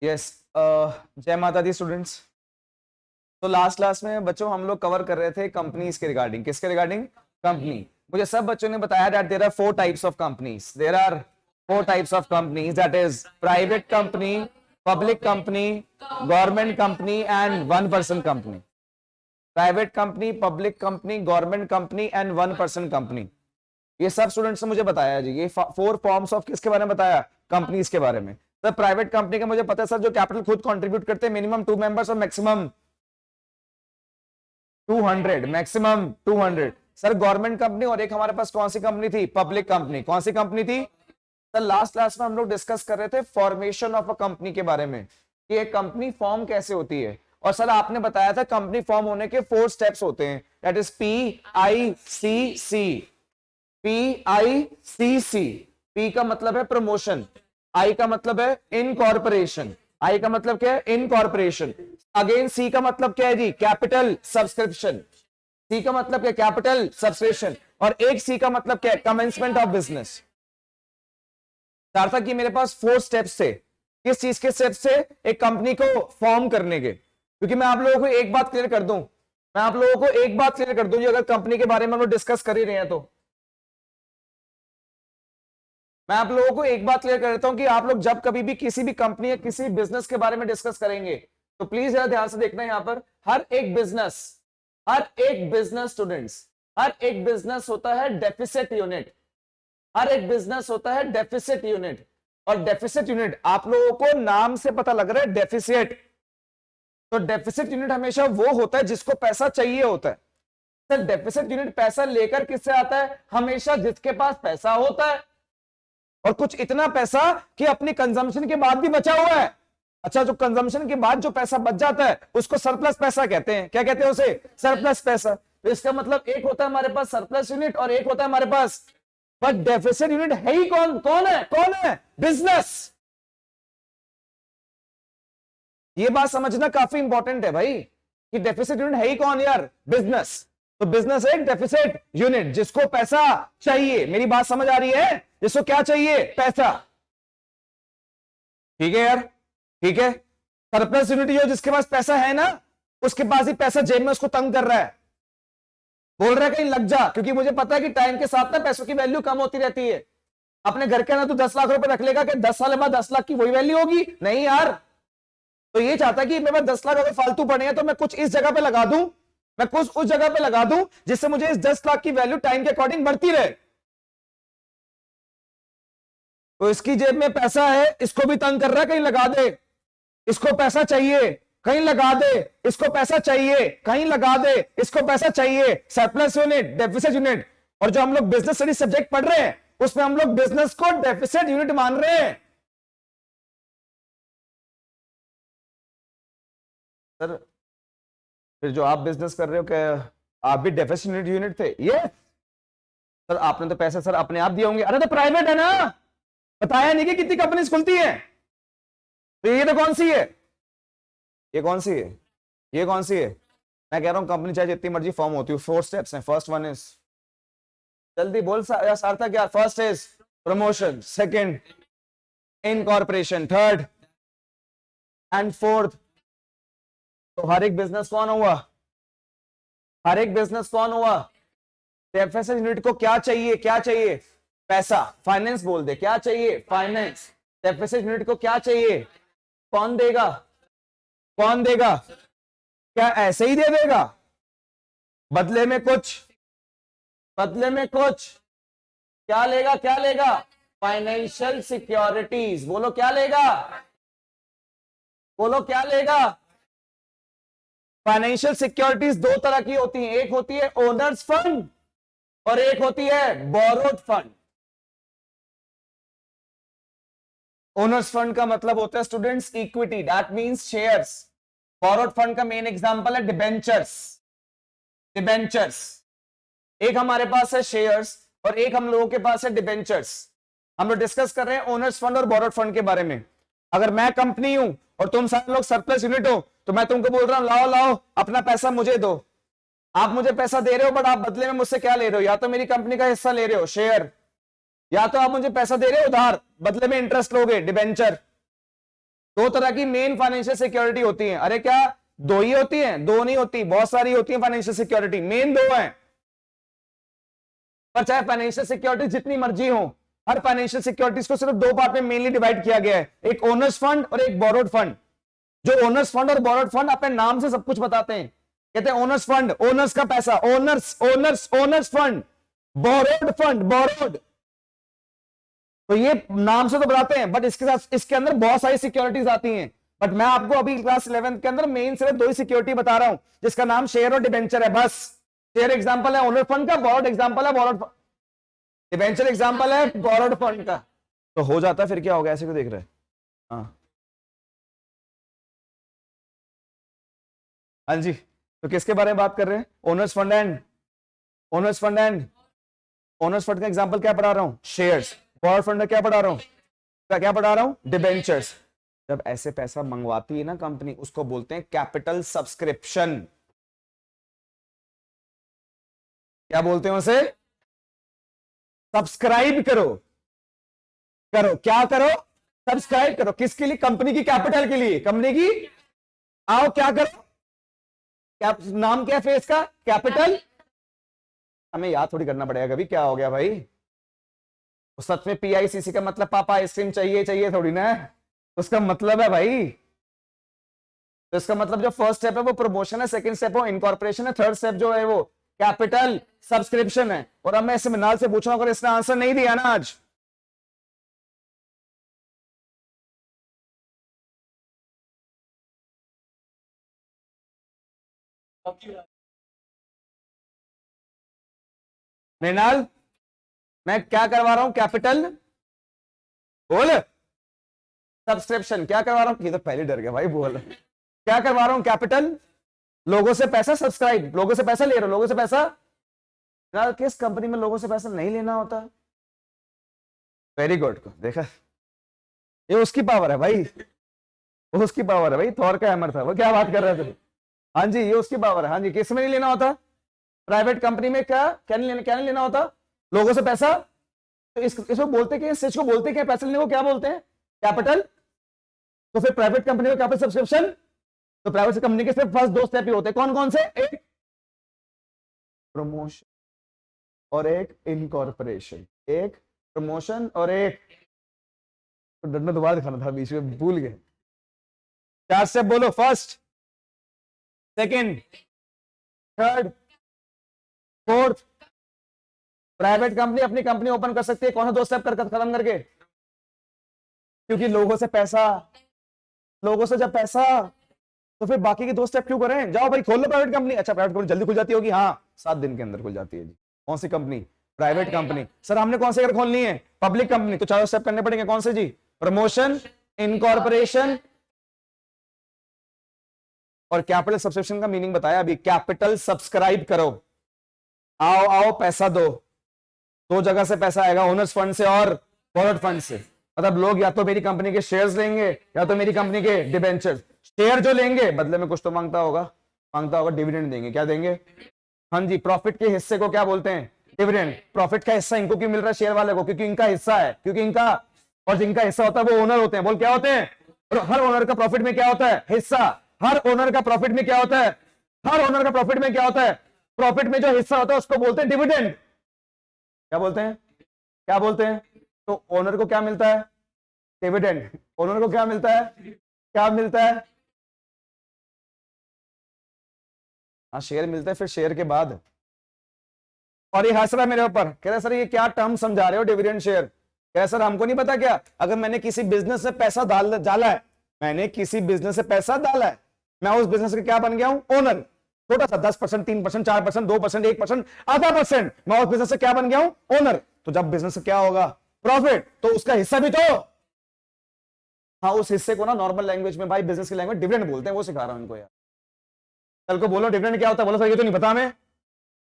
Yes, जय माता the students. तो लास्ट क्लास में बच्चों हम लोग कवर कर रहे थे कंपनीज के रिगार्डिंग। किसके रिगार्डिंग? कंपनी। मुझे सब बच्चों ने बताया that there are 4 types of companies. There are 4 types of companies, that is private company, public company, government company and one person company. Private company, public company, government company and one person company. ये सब students ने मुझे बताया जी। ये 4 forms of किसके बारे में बताया? कंपनीज के बारे में। सर प्राइवेट कंपनी का मुझे पता है सर, जो कैपिटल खुद कंट्रीब्यूट करते हैं, मिनिमम 2 मेंबर्स और maximum 200, maximum 200। Sir government company, और एक हमारे पास कौन सी कंपनी थी? Public company. कौन सी कंपनी थी? सर लास्ट क्लास में हम लोग डिस्कस कर रहे थे फॉर्मेशन ऑफ अ कंपनी के बारे में, कि एक कंपनी फॉर्म कैसे होती है। और सर आपने बताया था कंपनी फॉर्म होने के 4 स्टेप्स होते हैं, that is PICC। PICC। P का मतलब है प्रमोशन, I का मतलब है इनकॉर्पोरेशन। I का मतलब क्या है? इनकॉर्पोरेशन। अगेन C का मतलब क्या है जी? Capital subscription. C का मतलब क्या? Capital subscription. और एक C का मतलब क्या है? Commencement of business. सार्थक, ये मेरे पास 4 स्टेप्स थे। किस चीज के स्टेप्स से? एक कंपनी को फॉर्म करने के। क्योंकि मैं आप लोगों को एक बात क्लियर कर दूं, अगर कंपनी के बारे में हम लोग डिस्कस कर ही रहे हैं तो मैं आप लोगों को एक बात क्लियर कर देता हूं कि आप लोग जब कभी भी किसी भी कंपनी या किसी बिजनेस के बारे में डिस्कस करेंगे तो प्लीज जरा ध्यान से देखना। यहां पर हर एक बिजनेस स्टूडेंट्स, हर एक बिजनेस होता है डेफिसिट यूनिट। हर एक बिजनेस होता है डेफिसिट यूनिट। और डेफिसिट यूनिट आप लोगों को नाम से पता लग रहा है, डेफिसिट। तो डेफिसिट यूनिट हमेशा वो होता है जिसको पैसा चाहिए होता है। सर डेफिसिट यूनिट पैसा लेकर किससे आता है? हमेशा जिसके पास पैसा होता है, और कुछ इतना पैसा कि अपनी कंजम्पशन के बाद भी बचा हुआ है। अच्छा, जो कंजम्पशन के बाद जो पैसा बच जाता है उसको सरप्लस पैसा कहते हैं। क्या कहते हैं उसे? सरप्लस पैसा। तो इसका मतलब एक होता है हमारे पास सरप्लस यूनिट और एक होता है हमारे पास, बट डेफिसिट यूनिट है ही कौन? कौन है? बिजनेस। ये बात समझना काफी इंपॉर्टेंट है भाई, कि डेफिसिट यूनिट है ही कौन यार? बिजनेस। तो बिजनेस एक डेफिसिट यूनिट जिसको पैसा चाहिए। मेरी बात समझ आ रही है? जिसको क्या चाहिए? पैसा। ठीक है यार, ठीक है। सरप्लस यूनिट जो जिसके पास पैसा है ना, उसके पास ही पैसा जेब में उसको तंग कर रहा है, बोल रहा है कहीं लग जा। क्योंकि मुझे पता है कि टाइम के साथ ना पैसों की वैल्यू कम होती रहती है। अपने घर के ना तो 10 लाख रुपए रख लेगा कि 10 साल बाद 10 लाख की वही वैल्यू होगी? नहीं यार। तो ये चाहता है कि मेरे पास 10 लाख अगर फालतू पड़े हैं तो मैं कुछ इस जगह पे लगा दूं, मैं कुछ उस जगह पे लगा दूं, जिससे मुझे इस 10 लाख की वैल्यू टाइम के अकॉर्डिंग बढ़ती रहे। तो इसकी जेब में पैसा है, इसको भी तंग कर रहा है कहीं लगा दे, इसको पैसा चाहिए कहीं लगा दे, इसको पैसा चाहिए कहीं लगा दे, इसको पैसा चाहिए। Surplus unit, deficit unit. और जो हम लोग बिजनेस स्टडी सब्जेक्ट पढ़ रहे हैं उसमें हम लोग बिजनेस को डेफिसिट यूनिट मान रहे हैं। सर फिर जो आप बिजनेस कर रहे हो, क्या आप भी डेफिसिट यूनिट थे? ये सर आपने तो पैसे सर अपने आप दिए होंगे। अरे तो प्राइवेट है ना, बताया नहीं कि कितनी कंपनीज खुलती हैं। तो ये तो कौन सी है? ये कौन सी है? ये कौन सी है? मैं कह रहा हूं कंपनी चाहे जितनी मर्जी फॉर्म होती हो, 4 स्टेप्स हैं। फर्स्ट वन इज, जल्दी बोल सार्थक यार। First is promotion, second incorporation, third and fourth. तो हर एक बिजनेस कौन हुआ? हर एक बिजनेस कौन हुआ? डेफिसिट यूनिट को क्या चाहिए? क्या चाहिए? पैसा। फाइनेंस बोल दे, क्या चाहिए? फाइनेंस। डेफिसिट यूनिट को क्या चाहिए? कौन देगा? कौन देगा? क्या ऐसे ही दे देगा? बदले में कुछ, बदले में कुछ। क्या लेगा? क्या लेगा? Financial securities. बोलो क्या लेगा? बोलो क्या लेगा? फाइनेंशियल सिक्योरिटीज 2 तरह की होती हैं, एक होती है ओनर्स फंड और एक होती है बोरोड फंड। ओनर्स फंड का मतलब होता है students equity, that means shares. Borrowed fund का मेन एग्जांपल है डिबेंचर्स। डिबेंचर्स, एक हमारे पास है शेयर्स और एक हम लोगों के पास है डिबेंचर्स। हम लोग डिस्कस कर रहे हैं ओनर्स फंड और बोरोड फंड के बारे में। अगर मैं कंपनी हूं और तुम सारे लोग सरप्लस यूनिट हो, तो मैं तुमको बोल रहा हूं लाओ लाओ अपना पैसा मुझे दो। आप मुझे पैसा दे रहे हो, बट आप बदले में मुझसे क्या ले रहे हो? या तो मेरी कंपनी का हिस्सा ले रहे हो, शेयर, या तो आप मुझे पैसा दे रहे हो उधार, बदले में इंटरेस्ट लोगे, डिबेंचर। दो तरह की मेन फाइनेंशियल सिक्योरिटी होती है। अरे क्या दो ही होती है? दो नहीं होती, बहुत सारी होती है फाइनेंशियल सिक्योरिटी, मेन दो है। पर चाहे फाइनेंशियल सिक्योरिटी जितनी मर्जी हो, हर फाइनेंशियल सिक्योरिटीज को सिर्फ दो पार्ट में मेनली डिवाइड किया गया है, एक ओनर्स फंड और एक बोरोड फंड। जो ओनर्स फंड और बोरोड फंड अपने नाम से सब कुछ बताते हैं, कहते हैं ओनर्स फंड, ओनर्स का पैसा, owners owners owner's fund, borrowed fund, borrowed. तो ये नाम से तो बताते हैं, बट इसके साथ इसके अंदर बहुत सारी सिक्योरिटीज आती हैं। बट मैं आपको अभी क्लास 11 के अंदर मेन सिर्फ दो ही सिक्योरिटी बता रहा हूं, जिसका नाम शेयर और डिबेंचर है बस। शेयर एग्जांपल है ओनर फंड का, बोरोड एग्जांपल है बोरोड, डिबेंचर एग्जांपल है बोरोड फंड का। तो हो जाता है, फिर क्या होगा, ऐसे क्यों देख रहे हैं? हाँ हाँ जी, तो किसके बारे में बात कर रहे हैं? Owner's fund and owner's fund and owner's fund का एग्जांपल क्या पढ़ा रहा हूं? शेयर्स। बोरोड फंड का क्या पढ़ा रहा हूं? क्या पढ़ा रहा हूं? डिबेंचर्स। जब ऐसे पैसा मंगवाती है ना कंपनी, उसको बोलते हैं कैपिटल सब्सक्रिप्शन। क्या बोलते हैं उसे? सब्सक्राइब करो, करो क्या करो? सब्सक्राइब करो। किसके लिए? कंपनी की कैपिटल के लिए, कंपनी की। आओ क्या करो? क्या नाम क्या है फेस का? कैपिटल। हमें याद थोड़ी करना पड़ेगा कभी क्या हो गया भाई। तो सच में PICC का मतलब पापा आइसक्रीम चाहिए चाहिए थोड़ी ना है, उसका मतलब है भाई। तो इसका मतलब जो फर्स्ट स्टेप है वो प्रमोशन है, सेकंड स्टेप वो इनकॉर्पोरेशन है, थर्ड स्टेप जो है वो कैपिटल सब्सक्रिप्शन है। और अब मैं इससे मिनाल से पूछ रहा हूं, अगर इसने आंसर नहीं दिया ना आज, मृणाल मैं क्या करवा रहा हूं? कैपिटल बोल, सब्सक्रिप्शन क्या करवा रहा हूं? ये तो पहले डर गया भाई, बोल क्या करवा रहा हूं? कैपिटल, लोगों से पैसा, सब्सक्राइब, लोगों से पैसा ले रहा हूं, लोगों से पैसा ना। किस कंपनी में लोगों से पैसा नहीं लेना होता? वेरी गुड, को देखा, ये उसकी पावर है भाई, वो उसकी पावर है भाई, थॉर का हैमर था वो। क्या बात कर रहे थे? हाँ जी, ये उसकी पावर है। हाँ जी, किस में नहीं लेना होता? प्राइवेट कंपनी में क्या नहीं लेना होता? लोगों से पैसा। तो इसको बोलते क्या, इस चीज को बोलते क्या? पैसा लेने को क्या बोलते हैं? कैपिटल। तो फिर प्राइवेट कंपनी में कैपिटल सब्सक्रिप्शन। तो प्राइवेट कंपनी के सिर्फ फर्स्ट दो स्टेप ही होते हैं, कौन कौन से? एक प्रमोशन और एक इनकॉर्पोरेशन। एक प्रमोशन और एक, तो डंडा दोबारा दिखाना था बीच में, भूल गए। चार स्टेप बोलो, first, second, third, fourth. Private company अपनी कंपनी ओपन कर सकती है कौन सा दो स्टेप कर खत्म करके? क्योंकि लोगों से पैसा, लोगों से जब पैसा, तो फिर बाकी के दो स्टेप क्यों करें? जाओ भाई खोल लो प्राइवेट कंपनी। अच्छा प्राइवेट कंपनी जल्दी खुल जाती होगी, हाँ 7 दिन के अंदर खुल जाती है जी। कौन सी कंपनी? Private company. सर हमने कौन से अगर खोलनी है? Public company. तो 4 स्टेप करने पड़ेंगे, कौन से जी? प्रमोशन, इनकॉर्पोरेशन और कैपिटल सब्सक्रिप्शन का मीनिंग बताया अभी। कैपिटल सब्सक्राइब करो, आओ आओ पैसा दो। दो जगह से पैसा आएगा, ओनर्स फंड से और बोरोड फंड से। मतलब लोग या तो मेरी कंपनी के शेयर्स लेंगे या तो मेरी कंपनी के डिबेंचर्स। शेयर जो लेंगे बदले में कुछ तो मांगता होगा, डिविडेंड देंगे। क्या देंगे? हाँ जी, प्रॉफिट के हिस्से को क्या बोलते हैं? डिविडेंड। प्रॉफिट का हिस्सा इनको क्यों मिल रहा है? शेयर वाले को, क्योंकि इनका हिस्सा है, क्योंकि इनका, और जिनका हिस्सा होता है वो ओनर होते हैं। बोल क्या होते हैं? और हर ओनर का प्रॉफिट में क्या होता है? हिस्सा। हर ओनर का प्रॉफिट में क्या होता है? हर ओनर का प्रॉफिट में क्या होता है? प्रॉफिट में जो हिस्सा होता है उसको बोलते हैं डिविडेंड। क्या बोलते हैं? क्या बोलते हैं? तो ओनर को क्या मिलता है? डिविडेंड। ओनर को क्या मिलता है? क्या मिलता है? हाँ शेयर मिलता है, फिर शेयर के बाद। और ये हंस रहा है मेरे ऊपर, कह रहा सर ये क्या टर्म समझा रहे हो डिविडेंड शेयर? कह रहा सर हमको नहीं पता क्या? अगर मैंने किसी बिजनेस से पैसा डाला है, मैंने किसी बिजनेस से पैसा डाला है, मैं उस बिजनेस का क्या बन गया हूं? ओनर। छोटा सा 10%, 3%, 4%, 2%, 1%, आधा परसेंट, मैं उस बिजनेस से क्या बन गया हूं? ओनर। तो जब बिजनेस से क्या होगा? प्रॉफिट, तो उसका हिस्सा भी तो। हाँ उस हिस्से को ना नॉर्मल लैंग्वेज में भाई, बिजनेस की लैंग्वेज डिविडेंड बोलते हैं, वो सिखा रहा हूं इनको यार। कल को बोलो डिविडेंड क्या होता है, बोलो सर ये तो नहीं पता हमें।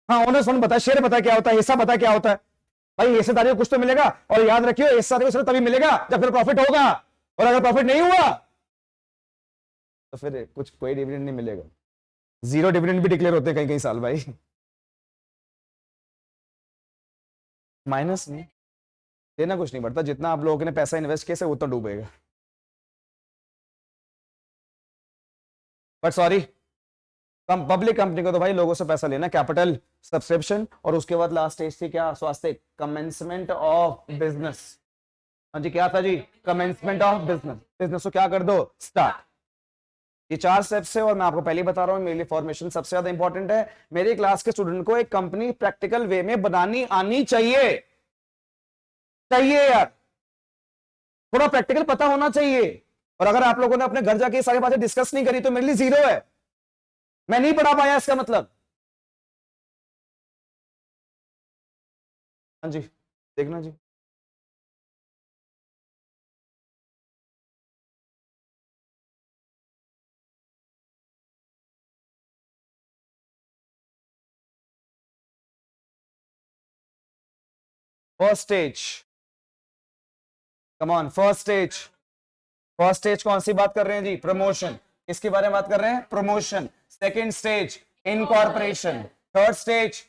हाँ ओनर्स फंड पता है, शेयर पता है क्या होता है, हिस्सा पता है क्या होता है। भाई हिस्सेदारी को कुछ तो मिलेगा, और याद रखियो हिस्सेदारी को सिर्फ तभी मिलेगा जब फिर प्रॉफिट होगा, और अगर प्रॉफिट नहीं हुआ तो फिर कुछ कोई डिविडेंड नहीं मिलेगा। जीरो डिविडेंड भी डिक्लेयर होते हैं कई कई साल भाई। माइनस नहीं देना कुछ नहीं पड़ता, जितना आप लोगों ने पैसा इन्वेस्ट किया उतना डूबेगा। बट सॉरी, पब्लिक कंपनी को तो भाई लोगों से पैसा लेना, कैपिटल, सब्सक्रिप्शन, और उसके बाद लास्ट स्टेज थी क्या, स्वास्थ्य, कमेंसमेंट ऑफ बिजनेस। हाँ जी, क्या था जी, कमेंसमेंट ऑफ बिजनेस। बिजनेस को क्या कर दो, स्टार्ट। ये 4 स्टेप्स है, और मैं आपको पहले ही बता रहा हूँ, मेरे लिए फॉर्मेशन सबसे ज्यादा इंपॉर्टेंट है। मेरी क्लास के स्टूडेंट को एक कंपनी प्रैक्टिकल वे में बनानी आनी चाहिए, चाहिए यार, थोड़ा प्रैक्टिकल पता होना चाहिए। और अगर आप लोगों ने अपने घर जाके सारी बातें डिस्कस नहीं करी तो मेरे लिए 0 है, मैं नहीं पढ़ा पाया इसका मतलब। हाँ जी, देखना जी। First stage, come on, first stage. First stage कौन सी बात कर रहे हैं जी, प्रमोशन। इसके बारे में बात कर रहे हैं, promotion. Second stage, incorporation. Third stage,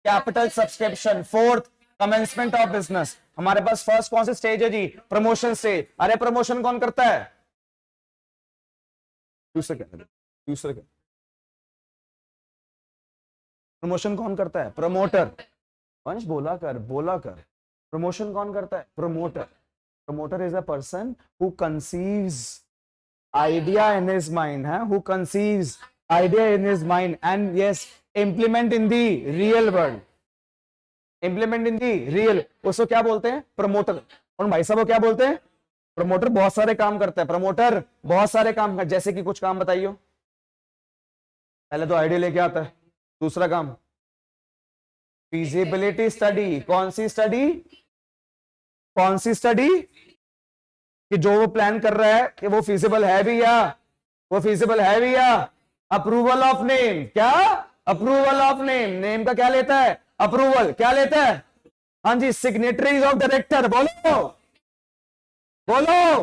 capital subscription. Fourth, commencement of business. हमारे पास फर्स्ट कौन सी स्टेज है जी, प्रमोशन स्टेज। अरे प्रमोशन कौन करता है, दूसरे प्रमोशन कौन करता है, प्रमोटर। वंश बोला कर। प्रमोशन कौन करता है, promoter. Promoter is a person who conceives idea in his mind, who conceives idea in his mind and yes, implement in the real world, implement in the real, उसको क्या बोलते हैं, प्रमोटर। और भाई साहब वो क्या बोलते हैं, प्रमोटर बहुत सारे काम करता है, प्रमोटर बहुत सारे काम कर, जैसे कि कुछ काम बताइयो। पहले तो आइडिया लेके आता है, दूसरा काम फिजिबिलिटी स्टडी। कौन सी स्टडी, कौन सी स्टडी, कि जो वो प्लान कर रहा है कि वो फिजिबल है भी या, वो फिजिबल है भी या। अप्रूवल ऑफ नेम, क्या, अप्रूवल ऑफ नेम। नेम का क्या लेता है, अप्रूवल। क्या लेता है, हाँ जी, सिग्नेटरीज ऑफ डायरेक्टर। बोलो बोलो,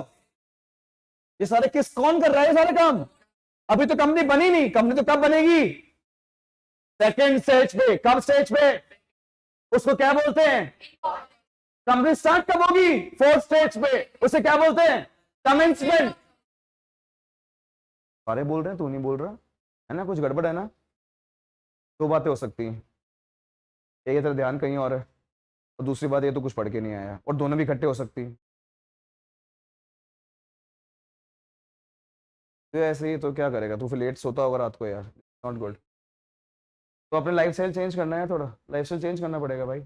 ये सारे किस, कौन कर रहा है ये सारे काम। अभी तो कंपनी बनी नहीं, कंपनी तो कब बनेगी, सेकेंड स्टेज पे। कब स्टेज पे, उसको क्या बोलते हैं, कंपनी स्टार्ट कब होगी, फोर्थ स्टेज पे, उसे क्या बोलते हैं, कमेंसमेंट। सारे बोल रहे हैं, तू नहीं बोल रहा है ना, कुछ गड़बड़ है ना। 2 बातें हो सकती हैं, एक है तेरा ध्यान कहीं और है, और दूसरी बात ये तो कुछ पढ़ के नहीं आया, और दोनों भी इकट्ठे हो सकती हैं। तो ऐसे ही तो क्या करेगा तू, फिर लेट सोता होगा रात को यार, नॉट गुड। तो अपने लाइफ स्टाइल चेंज करना है, थोड़ा लाइफ स्टाइल चेंज करना पड़ेगा भाई।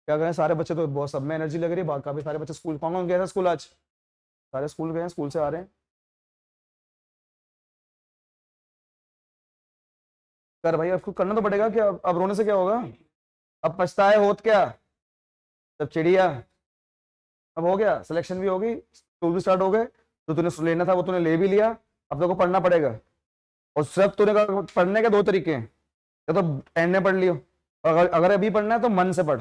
क्या करें, सारे बच्चे तो बहुत, सब में एनर्जी लग रही है, काफी सारे बच्चे स्कूल, कौन कौन गया था स्कूल आज, सारे स्कूल गए हैं, स्कूल से आ रहे हैं। कर भाई, आपको करना तो पड़ेगा, क्या अब रोने से क्या होगा, अब पछताए होत क्या, सब चिड़िया। अब हो गया, सिलेक्शन भी होगी, स्कूल भी स्टार्ट हो गए, जो तूने लेना था वो तूने ले भी लिया, अब तेरे को पढ़ना पड़ेगा। और सब तूने पढ़ने के 2 तरीके हैं, या तो एंड में पढ़ लियो, अगर अभी पढ़ना है तो मन से पढ़।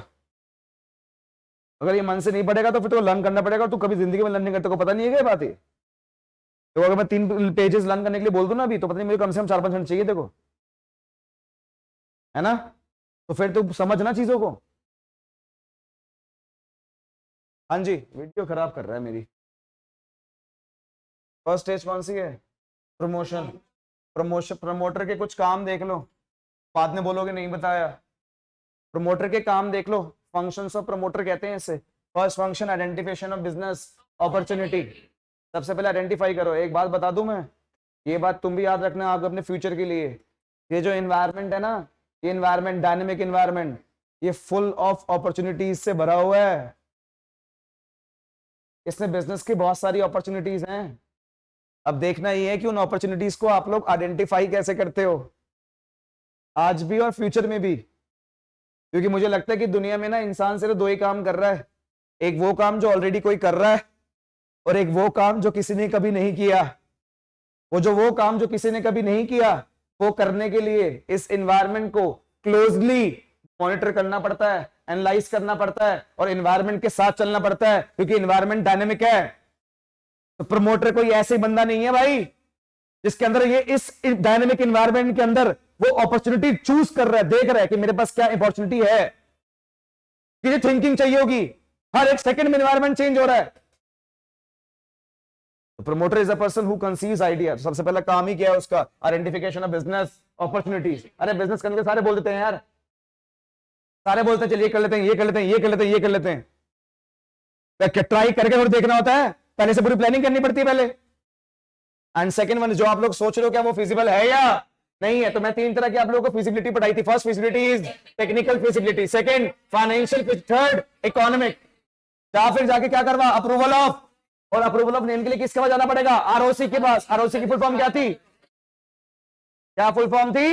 अगर ये मन से नहीं पढ़ेगा तो फिर तो लर्न करना पड़ेगा, तू कभी जिंदगी में लर्न नहीं करते, को पता नहीं है क्या बात है। तो अगर मैं 3 पेजेस लर्न करने के लिए बोल दूं ना अभी, तो पता नहीं मुझे कम से कम 4-5 घंटे चाहिए, देखो, है ना। तो फिर तो समझना चीजों को। हाँ जी, वीडियो खराब कर रहा है मेरी। फर्स्ट स्टेज कौन सी है, प्रमोशन। प्रमोशन, प्रमोटर के कुछ काम देख लो, बाद में बोलोगे नहीं बताया। प्रमोटर के काम देख लो, फंक्शंस ऑफ प्रमोटर कहते हैं इसे। First function, identification of business opportunity. सबसे पहले आइडेंटिफाई करो। एक बात बता दूं मैं, ये बात तुम भी याद रखना आप अपने फ्यूचर के लिए, ये जो एनवायरनमेंट है ना, ये एनवायरनमेंट, डायनेमिक एनवायरनमेंट, ये फुल ऑफ अपॉर्चुनिटीज से भरा हुआ है। इसमें बिजनेस की बहुत सारी अपॉर्चुनिटीज हैं। अब देखना ये है कि उन अपॉर्चुनिटीज को आप लोग आइडेंटिफाई कैसे करते हो, आज भी और फ्यूचर में भी। क्योंकि मुझे लगता है कि दुनिया में ना इंसान सिर्फ 2 ही काम कर रहा है, एक वो काम जो ऑलरेडी कोई कर रहा है, और एक वो काम जो किसी ने कभी नहीं किया। वो काम जो किसी ने कभी नहीं किया, वो करने के लिए इस एनवायरनमेंट को क्लोजली मॉनिटर करना पड़ता है, एनालाइज करना पड़ता है, और एनवायरनमेंट के साथ चलना पड़ता है, क्योंकि एनवायरनमेंट डायनेमिक है। तो प्रमोटर कोई ऐसे बंदा नहीं है भाई जिसके अंदर ये, इस डायनेमिक एनवायरनमेंट के अंदर वो अपॉर्चुनिटी चूज कर रहा है, देख रहा है कि मेरे पास क्या अपॉर्चुनिटी है। किसी थिंकिंग चाहिए होगी, हर एक सेकंड में एनवायरनमेंट चेंज हो रहा है। Promoter is a person who conceives idea. सबसे पहला काम ही क्या है उसका? Identification of business opportunities. अरे बिजनेस करने के सारे बोल देते हैं यार, सारे बोलते हैं चलिए कर लेते हैं, ये कर लेते हैं, ये कर लेते हैं, ये कर लेते हैं। ट्राई करके और देखना होता है, पहले से पूरी प्लानिंग करनी पड़ती है पहले। एंड सेकंड वन, जो आप लोग सोच रहे हो क्या वो फिजिबल है या नहीं है, तो मैं 3 तरह की आप लोगों को फिजिबिलिटी पढ़ाई थी। First feasibility is technical feasibility, second financial, third economic. या फिर जाके क्या करवा? Approval of. और अप्रूवल ऑफ नेम के लिए किसके पास जाना पड़ेगा? आरओसी के पास। आरओसी की फुल फॉर्म क्या थी? क्या फुल फॉर्म थी?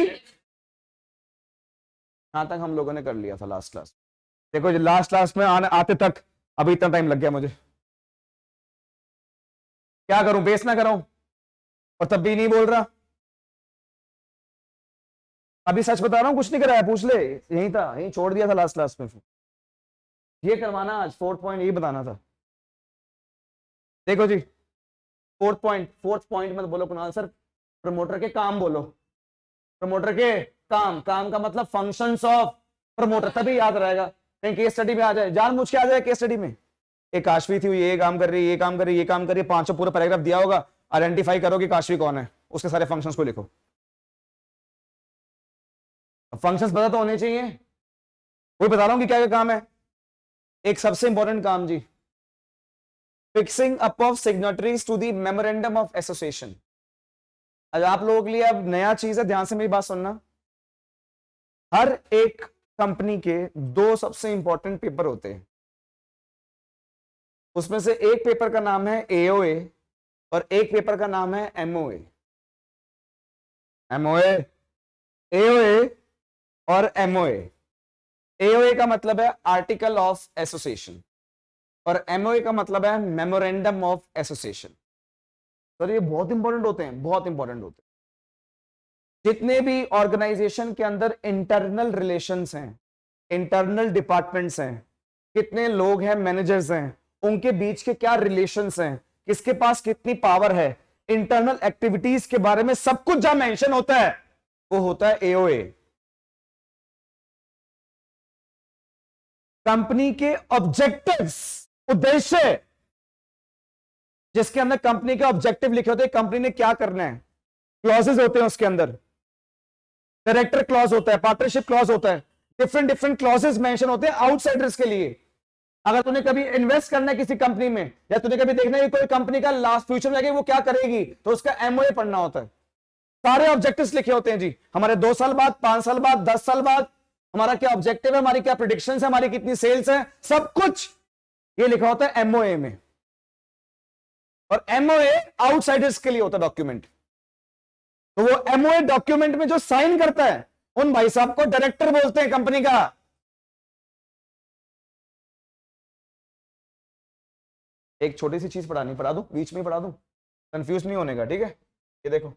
यहां तक हम लोगों ने कर लिया था लास्ट क्लास। देखो लास्ट क्लास में आते तक अभी इतना टाइम लग गया मुझे। क्या करूं, बेस ना करूं? और तब भी नहीं बोल रहा। अभी सच बता रहा हूं, कुछ नहीं कराया, पूछ ले। यही था, यही छोड़ दिया था लास्ट क्लास में। ये करवाना आज, 4th पॉइंट ये बताना था। देखो जी, 4th पॉइंट मत बोलो कुणाल सर, प्रमोटर के काम बोलो। प्रमोटर के काम, काम का मतलब फंक्शंस ऑफ प्रमोटर, तभी याद रहेगा। कहीं केस स्टडी में आ जाए, जानबूझ के आ जाए केस स्टडी में, एक काशवी थी, ये काम कर रही है, ये काम कर रही है, ये काम कर रही है, 500 पूरा पैराग्राफ दिया होगा, आइडेंटिफाई करो कि काशवी कौन है, उसके सारे फंक्शंस को लिखो। फंक्शंस पता तो होने चाहिए। वही बता रहा हूं कि क्या क्या काम है। एक सबसे इंपॉर्टेंट काम जी, fixing up of signatories to the memorandum of association. आज आप लोगों के लिए अब नया चीज है, ध्यान से मेरी बात सुनना। हर एक कंपनी के 2 सबसे इंपॉर्टेंट पेपर होते हैं। उसमें से एक पेपर का नाम है एओए और एक पेपर का नाम है एमओए। एमओए, एओए और एमओए। एओए का मतलब है आर्टिकल ऑफ एसोसिएशन और एमओए का मतलब है मेमोरेंडम ऑफ एसोसिएशन। तो ये बहुत इंपॉर्टेंट होते हैं, बहुत इंपॉर्टेंट होते हैं। जितने भी ऑर्गेनाइजेशन के अंदर इंटरनल रिलेशंस हैं, इंटरनल डिपार्टमेंट्स हैं, कितने लोग हैं, मैनेजर्स हैं, उनके बीच के क्या रिलेशंस हैं, किसके पास कितनी पावर है, इंटरनल एक्टिविटीज के बारे में सब कुछ जहां मेंशन होता है वो होता है एओए। कंपनी के ऑब्जेक्टिव्स, उद्देश्य, जिसके अंदर कंपनी के ऑब्जेक्टिव लिखे होते हैं, कंपनी ने क्या करना है, क्लॉजेस होते हैं उसके अंदर, डायरेक्टर क्लॉज होता है, पार्टनरशिप क्लॉज होता है, डिफरेंट डिफरेंट क्लॉजेस मेंशन होते हैं आउटसाइडर्स के लिए। अगर तूने कभी इन्वेस्ट करना है किसी कंपनी में, या तूने कभी देखना है कोई कंपनी का लास्ट फ्यूचर में वो क्या करेगी, तो उसका एमओए पढ़ना होता है। सारे ऑब्जेक्टिव्स लिखे होते हैं जी, हमारे 2 साल बाद, 5 साल बाद, 10 साल बाद हमारा क्या ऑब्जेक्टिव है, हमारी क्या प्रेडिक्शंस है, हमारी कितनी सेल्स है, सब कुछ ये लिखा होता है एमओए में। और एमओए आउटसाइडर्स के लिए होता है डॉक्यूमेंट। तो वो एमओए डॉक्यूमेंट में जो साइन करता है उन भाई साहब को डायरेक्टर बोलते हैं कंपनी का। एक छोटी सी चीज पढ़ा दूं, बीच में पढ़ा दूं, कंफ्यूज नहीं होने का, ठीक है? ये देखो,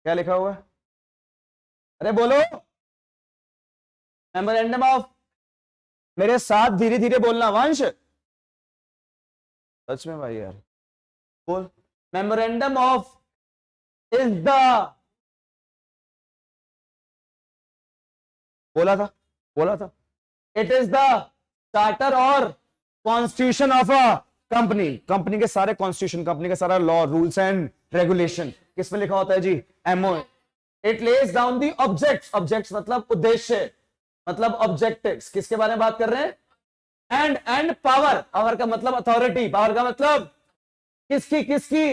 क्या लिखा हुआ है? अरे बोलो, मेमोरेंडम ऑफ, मेरे साथ धीरे धीरे बोलना वंश, सच में भाई यार बोल। मेमोरेंडम ऑफ इज द, बोला था, इट इज द चार्टर और constitution of a company. Company के सारे कॉन्स्टिट्यूशन, कंपनी का सारा लॉ, रूल्स एंड रेगुलेशन किसमें लिखा होता है जी? MOA. It lays down the objects, objects मतलब उद्देश्य, मतलब ऑब्जेक्टिव्स, किसके बारे में बात कर रहे हैं? एंड पावर, पावर का मतलब अथॉरिटी, पावर का मतलब किसकी,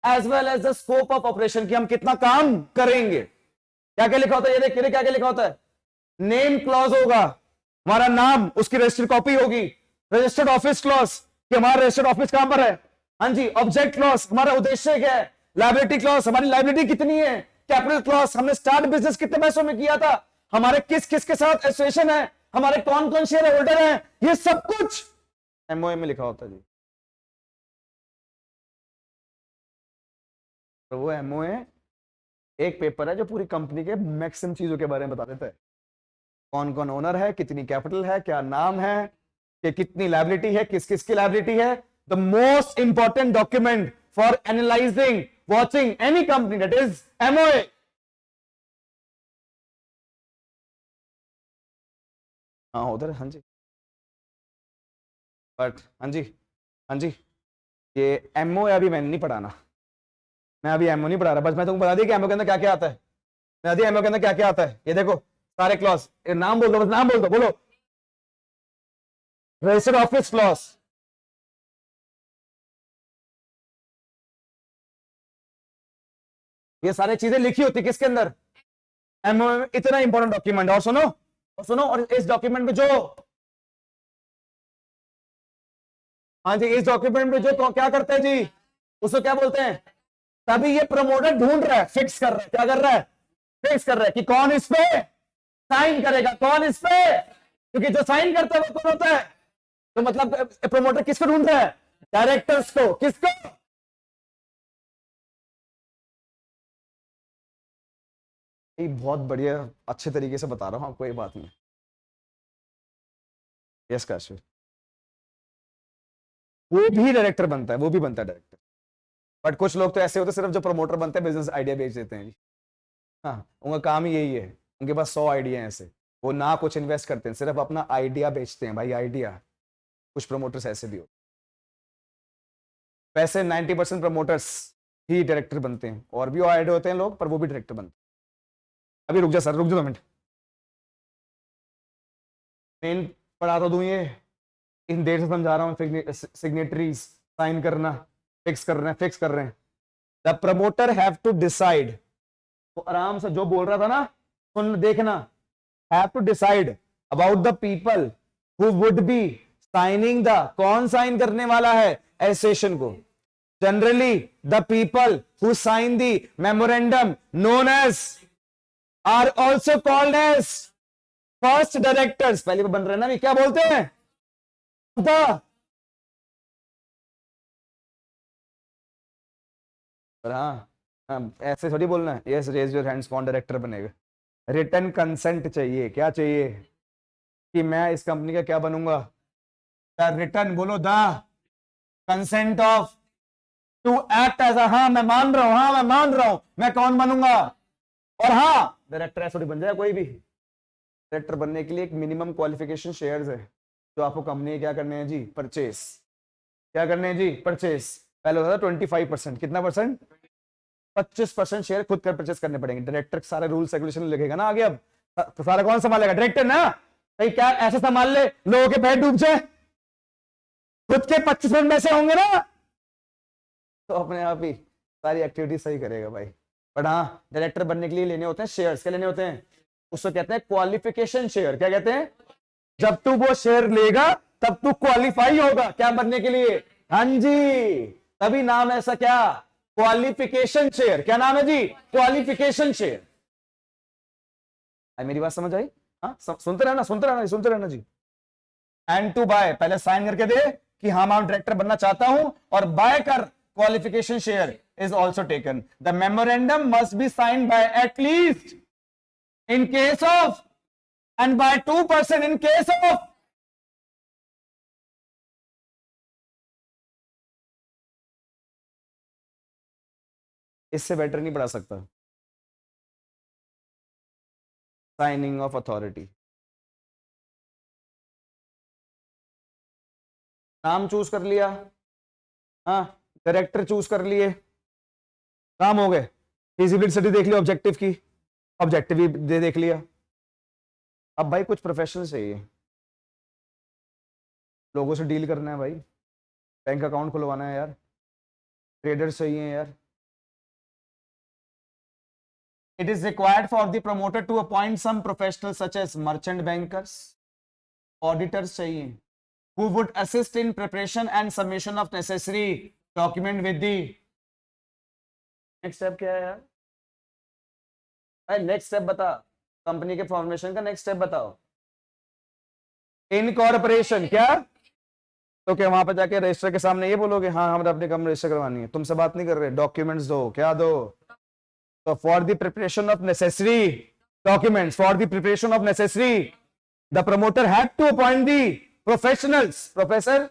as well as the scope of operation, की हम कितना काम करेंगे। क्या क्या लिखा होता है? ये देखिए क्या क्या लिखा होता है। नेम क्लॉज होगा, हमारा नाम, उसकी रजिस्टर्ड कॉपी होगी। रजिस्टर्ड ऑफिस क्लॉज, कि हमारा रजिस्टर्ड ऑफिस कहां पर है, हाँ जी। ऑब्जेक्ट क्लॉज, हमारा उद्देश्य क्या है। लायबिलिटी क्लॉज, हमारी लायबिलिटी कितनी है। कैपिटल क्लॉज, हमने स्टार्ट बिजनेस कितने पैसों में किया था, हमारे किस किस के साथ एसोसिएशन है, हमारे कौन कौन शेयर होल्डर हैं, ये सब कुछ एमओए में लिखा होता है जी। तो वो एमओए एक पेपर है जो पूरी कंपनी के मैक्सिमम चीजों के बारे में बता देता है। कौन कौन ओनर है, कितनी कैपिटल है, क्या नाम है, कि कितनी लायबिलिटी है, किस किस की लायबिलिटी है। The most important document for analysing, watching any company, that is MOA. हाँ उधर, हाँ जी, बट हाँ जी, हाँ जी, ये एमओ है, अभी मैंने नहीं पढ़ाना, मैं अभी एमओ नहीं पढ़ा रहा, बस मैं तुमको बता दी कि एमओ के अंदर क्या क्या आता है, बता दी एमओ के अंदर क्या क्या आता है। ये देखो सारे क्लॉज, नाम बोल दो, बस नाम बोल दो, बोलो। रजिस्टर्ड ऑफिस क्लॉज, ये सारी चीजें लिखी होती किसके अंदर, एमओ, इतना इंपॉर्टेंट डॉक्यूमेंट। और सुनो, और इस डॉक्यूमेंट में जो, हाँ जी, इस डॉक्यूमेंट में जो क्या करते हैं जी, उसको क्या बोलते हैं, तभी ये प्रमोटर ढूंढ रहा है, फिक्स कर रहा है, क्या कर रहा है, फिक्स कर रहा है कि कौन इस पे साइन करेगा, कौन इस पे, क्योंकि जो साइन करता है वो कौन होता है, तो मतलब प्रमोटर किसको ढूंढ रहा है, डायरेक्टर्स को, किसको, ये बहुत बढ़िया अच्छे तरीके से बता रहा हूं आपको, ये बात में। यस काश, वो भी डायरेक्टर बनता है, वो भी बनता है डायरेक्टर, बट कुछ लोग तो ऐसे होते हैं सिर्फ जो प्रमोटर बनते हैं, बिजनेस आइडिया बेच देते हैं जी। हाँ, उनका काम ही यही है, उनके पास 100 आइडिया हैं ऐसे, वो ना कुछ इन्वेस्ट करते हैं, सिर्फ अपना आइडिया बेचते हैं भाई, आइडिया। कुछ प्रमोटर्स ऐसे भी होते हैं, वैसे 90% प्रमोटर्स ही डायरेक्टर बनते हैं, और भी आइडिया होते हैं लोग, पर वो भी डायरेक्टर बनते हैं। अभी रुक जा सर, रुक जा 2 मिनट, मेन पढ़ा तो दूं ये, इन देर से समझा रहा हूँ, सिग्नेटरीज साइन करना, फिक्स कर रहे हैं, फिक्स कर रहे हैं। The promoter have to decide, तो आराम से जो बोल रहा था ना, सुन देखना, have to decide about the people who would be signing the, कौन साइन करने वाला है एसेशन को, generally the people who sign the memorandum known as are also called as first directors, पहले बन रहे ना, ये क्या बोलते हैं, पर हाँ, ऐसे थोड़ी बोलना है, यस रेज योर हैंड्स, कौन डायरेक्टर बनेगा, रिटर्न कंसेंट चाहिए, क्या चाहिए, कि मैं इस कंपनी का क्या बनूंगा, द रिटर्न, बोलो the consent of to act as a, हाँ मैं मान रहा हूं, हाँ मैं मान रहा हूं, मैं कौन बनूंगा, और हाँ डायरेक्टर ऐसे थोड़ी बन जाए कोई भी। डायरेक्टर बनने के लिए एक मिनिमम क्वालिफिकेशन शेयर्स है, जो आपको कंपनी क्या करने हैं जी, परचेस, क्या करने हैं जी, परचेस। पहले होता था 25%, कितना परसेंट, 25% शेयर खुद कर परचेस करने पड़ेंगे, डायरेक्टर सारे रूल्स रेगुलेशन लिखेगा ना आगे, अब तो सारा कौन संभालेगा, डायरेक्टर ना, भाई क्या ऐसे संभाल ले लोगों के पैर डूब जाए, खुद के 25% में से होंगे ना, तो अपने आप ही सारी एक्टिविटी सही करेगा भाई। बट हाँ, डायरेक्टर बनने के लिए लेने होते हैं शेयर्स, क्या लेने होते हैं, उसको कहते हैं क्वालिफिकेशन शेयर, क्या कहते हैं, जब तू वो शेयर लेगा तब तू क्वालिफाई होगा क्या बनने के लिए, हाँ जी, तभी नाम है ऐसा, क्या, क्वालिफिकेशन शेयर, क्या नाम है जी, क्वालिफिकेशन शेयर। मेरी बात समझ आई, हाँ सुनते रहना, सुनते रहना, सुनते रहना जी। एंड टू बाय, पहले साइन करके दे कि हाँ मैं डायरेक्टर बनना चाहता हूं, और बाय कर, qualification share is also taken, the memorandum must be sign by at least in case of and by 2% in case of, इससे बेटर नहीं पढ़ा सकता, साइनिंग ऑफ अथॉरिटी, नाम चूज कर लिया, हाँ डायरेक्टर चूज कर लिए, काम हो गए, फिजिबिलिटी स्टडी देख लिया, ऑब्जेक्टिव की, ऑब्जेक्टिव भी देख लिया, अब भाई कुछ प्रोफेशनल चाहिए, लोगों से डील करना है भाई, बैंक अकाउंट खुलवाना है यार, ट्रेडर्स चाहिए यार, it is required for the promoter to appoint some professionals such as merchant bankers, auditors चाहिए, who would assist in preparation and submission of necessary document with the, next step क्या है यार, next step बता, company के formation का next step बताओ, incorporation, क्या, तो क्या वहां पर जाके रजिस्टर के सामने ये बोलोगे हाँ हमें अपनी कंपनी रजिस्टर करवानी है, तुमसे बात नहीं कर रहे, डॉक्यूमेंट्स दो, क्या दो, तो for the preparation of necessary documents, for the preparation of necessary, the promoter had to appoint the professionals, professor,